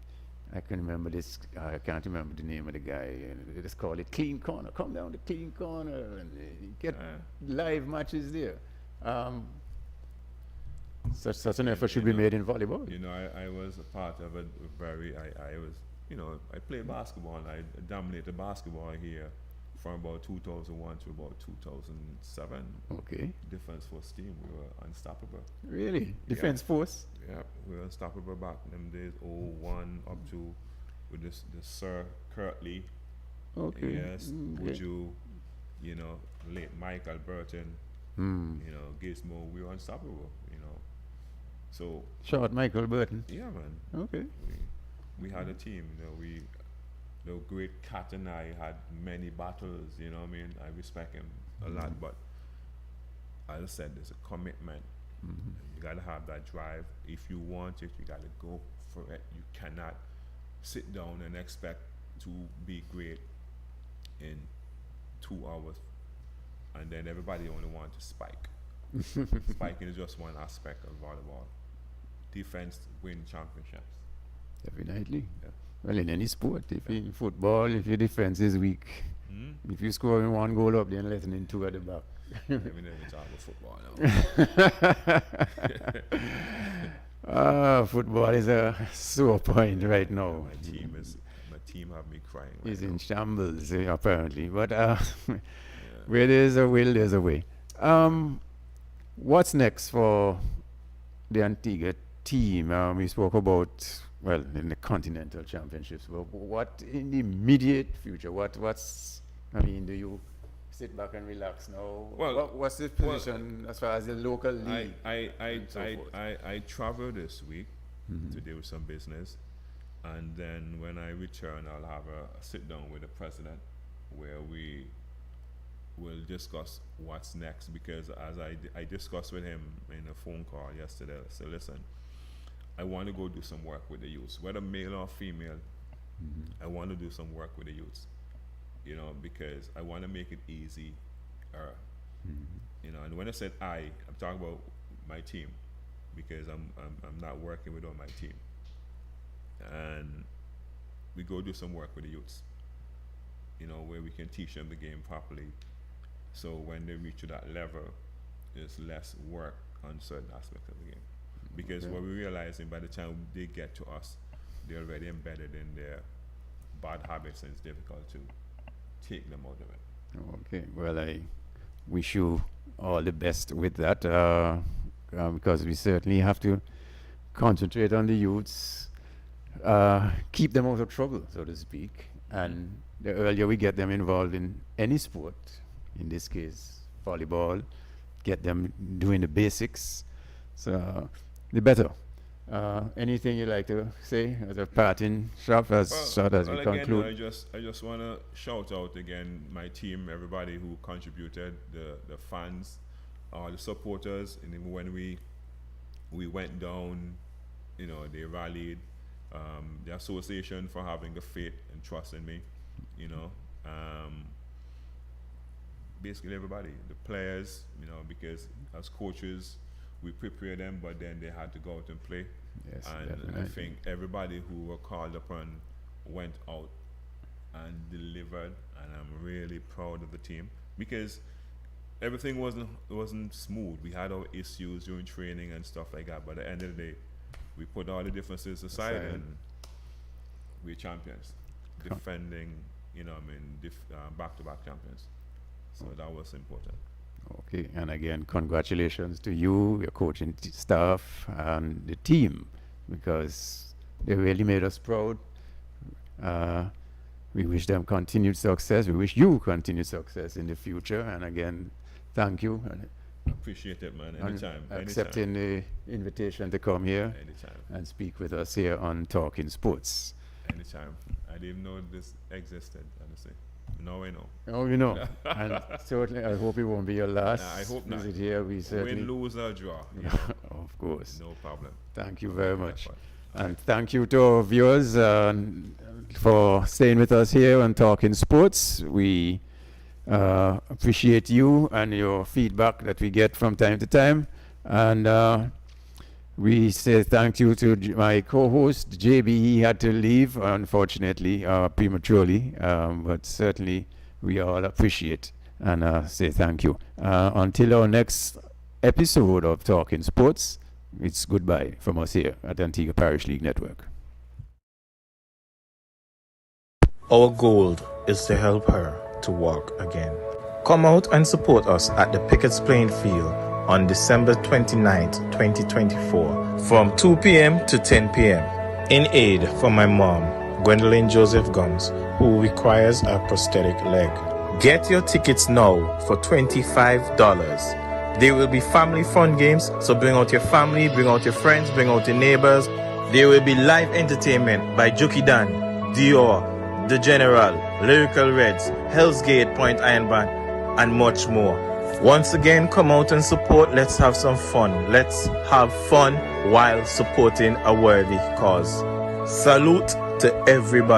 I can remember this. I can't remember the name of the guy. They just call it Clean Corner. Come down to Clean Corner and you get live matches there. Such an effort should be made in volleyball. You know, I was a part of a very, I was, you know, I played basketball and I dominated basketball here from about 2001 to about 2007. Okay. Defense Force team, we were unstoppable. Really? Defense Force? Yeah, we were unstoppable back in them days, 01 up to with this the Sir Kirtley. Okay. Yes, would you know, late Mike Albertin, you know, Gizmo, we were unstoppable, you know. So Short Michael Burton. yeah, man. Okay. We had a team, you know, the great Cat and I had many battles, you know what I mean? I respect him a lot, but as I said, there's a commitment. You gotta have that drive. If you want it, you gotta go for it. You cannot sit down and expect to be great in 2 hours and then everybody only wants to spike. Spiking is just one aspect of volleyball. Defense win championships. Definitely. Yeah. Well, in any sport, if in football, if your defense is weak, if you score in one goal up, then letting in two at the back. Let me never talk about football now. Football is a sore point right now. My team have me crying. Right He's now. in shambles, apparently. But where there's a will, there's a way. What's next for the Antigua team? We spoke about, well, in the Continental Championships. But what in the immediate future? What's? I mean, do you sit back and relax now? Well, what's the position as far as the local league? I travel this week to deal with some business, and then when I return, I'll have a sit down with the president where we will discuss what's next. Because as I discussed with him in a phone call yesterday, I said, listen, I want to go do some work with the youths, whether male or female. I want to do some work with the youths, you know, because I want to make it easy, you know. And when I said I'm talking about my team, because I'm not working with all my team, and we go do some work with the youths, you know, where we can teach them the game properly. So when they reach to that level, there's less work on certain aspects of the game. Because what we're realizing, by the time they get to us, they're already embedded in their bad habits, and it's difficult to take them out of it. Okay. Well, wish you all the best with that, because we certainly have to concentrate on the youths, keep them out of trouble, so to speak. And the earlier we get them involved in any sport, in this case volleyball, get them doing the basics, so the better. Anything you like to say as a parting shot as short as we conclude? Again, I just want to shout out again my team, everybody who contributed, the fans, all the supporters, and even when we went down, you know, they rallied. The association for having the faith and trust in me, you know. Basically everybody, the players, you know, because as coaches we prepare them, but then they had to go out and play. Yes, and definitely. I think everybody who were called upon went out and delivered, and I'm really proud of the team because everything wasn't smooth. We had our issues during training and stuff like that, but at the end of the day, we put all the differences aside and we're champions, defending, you know, I mean, back-to-back champions. So that was important. Okay, and again, congratulations to you, your coaching staff, and the team, because they really made us proud. We wish them continued success. We wish you continued success in the future. And again, thank you. Appreciate it, man. Anytime. Accepting the invitation to come here Anytime. and speak with us here on Talking Sports. Anytime. I didn't even know this existed, honestly. Now I know. Oh, you know. And certainly, I hope it won't be your last I hope not. visit here. We certainly, Win, lose, or draw. You know, of course. no problem. Thank you very much. Effort. And thank you to our viewers for staying with us here on Talking Sports. We appreciate you and your feedback that we get from time to time. And we say thank you to my co-host, JB. He had to leave, unfortunately, prematurely, but certainly we all appreciate and say thank you. Until our next episode of Talking Sports, it's goodbye from us here at Antigua Parish League Network. Our goal is to help her to walk again. Come out and support us at the Pickett's Playing Field on December 29th, 2024 from 2 p.m. to 10 p.m. in aid for my mom, Gwendolyn Joseph Gumbs, who requires a prosthetic leg. Get your tickets now for $25. There will be family fun games, so bring out your family, bring out your friends, bring out your neighbors. There will be live entertainment by Juki Dan, Dior, The General, Lyrical Reds, Hell's Gate Point Iron Band, and much more. Once again, come out and support. Let's have some fun. Let's have fun while supporting a worthy cause. Salute to everybody.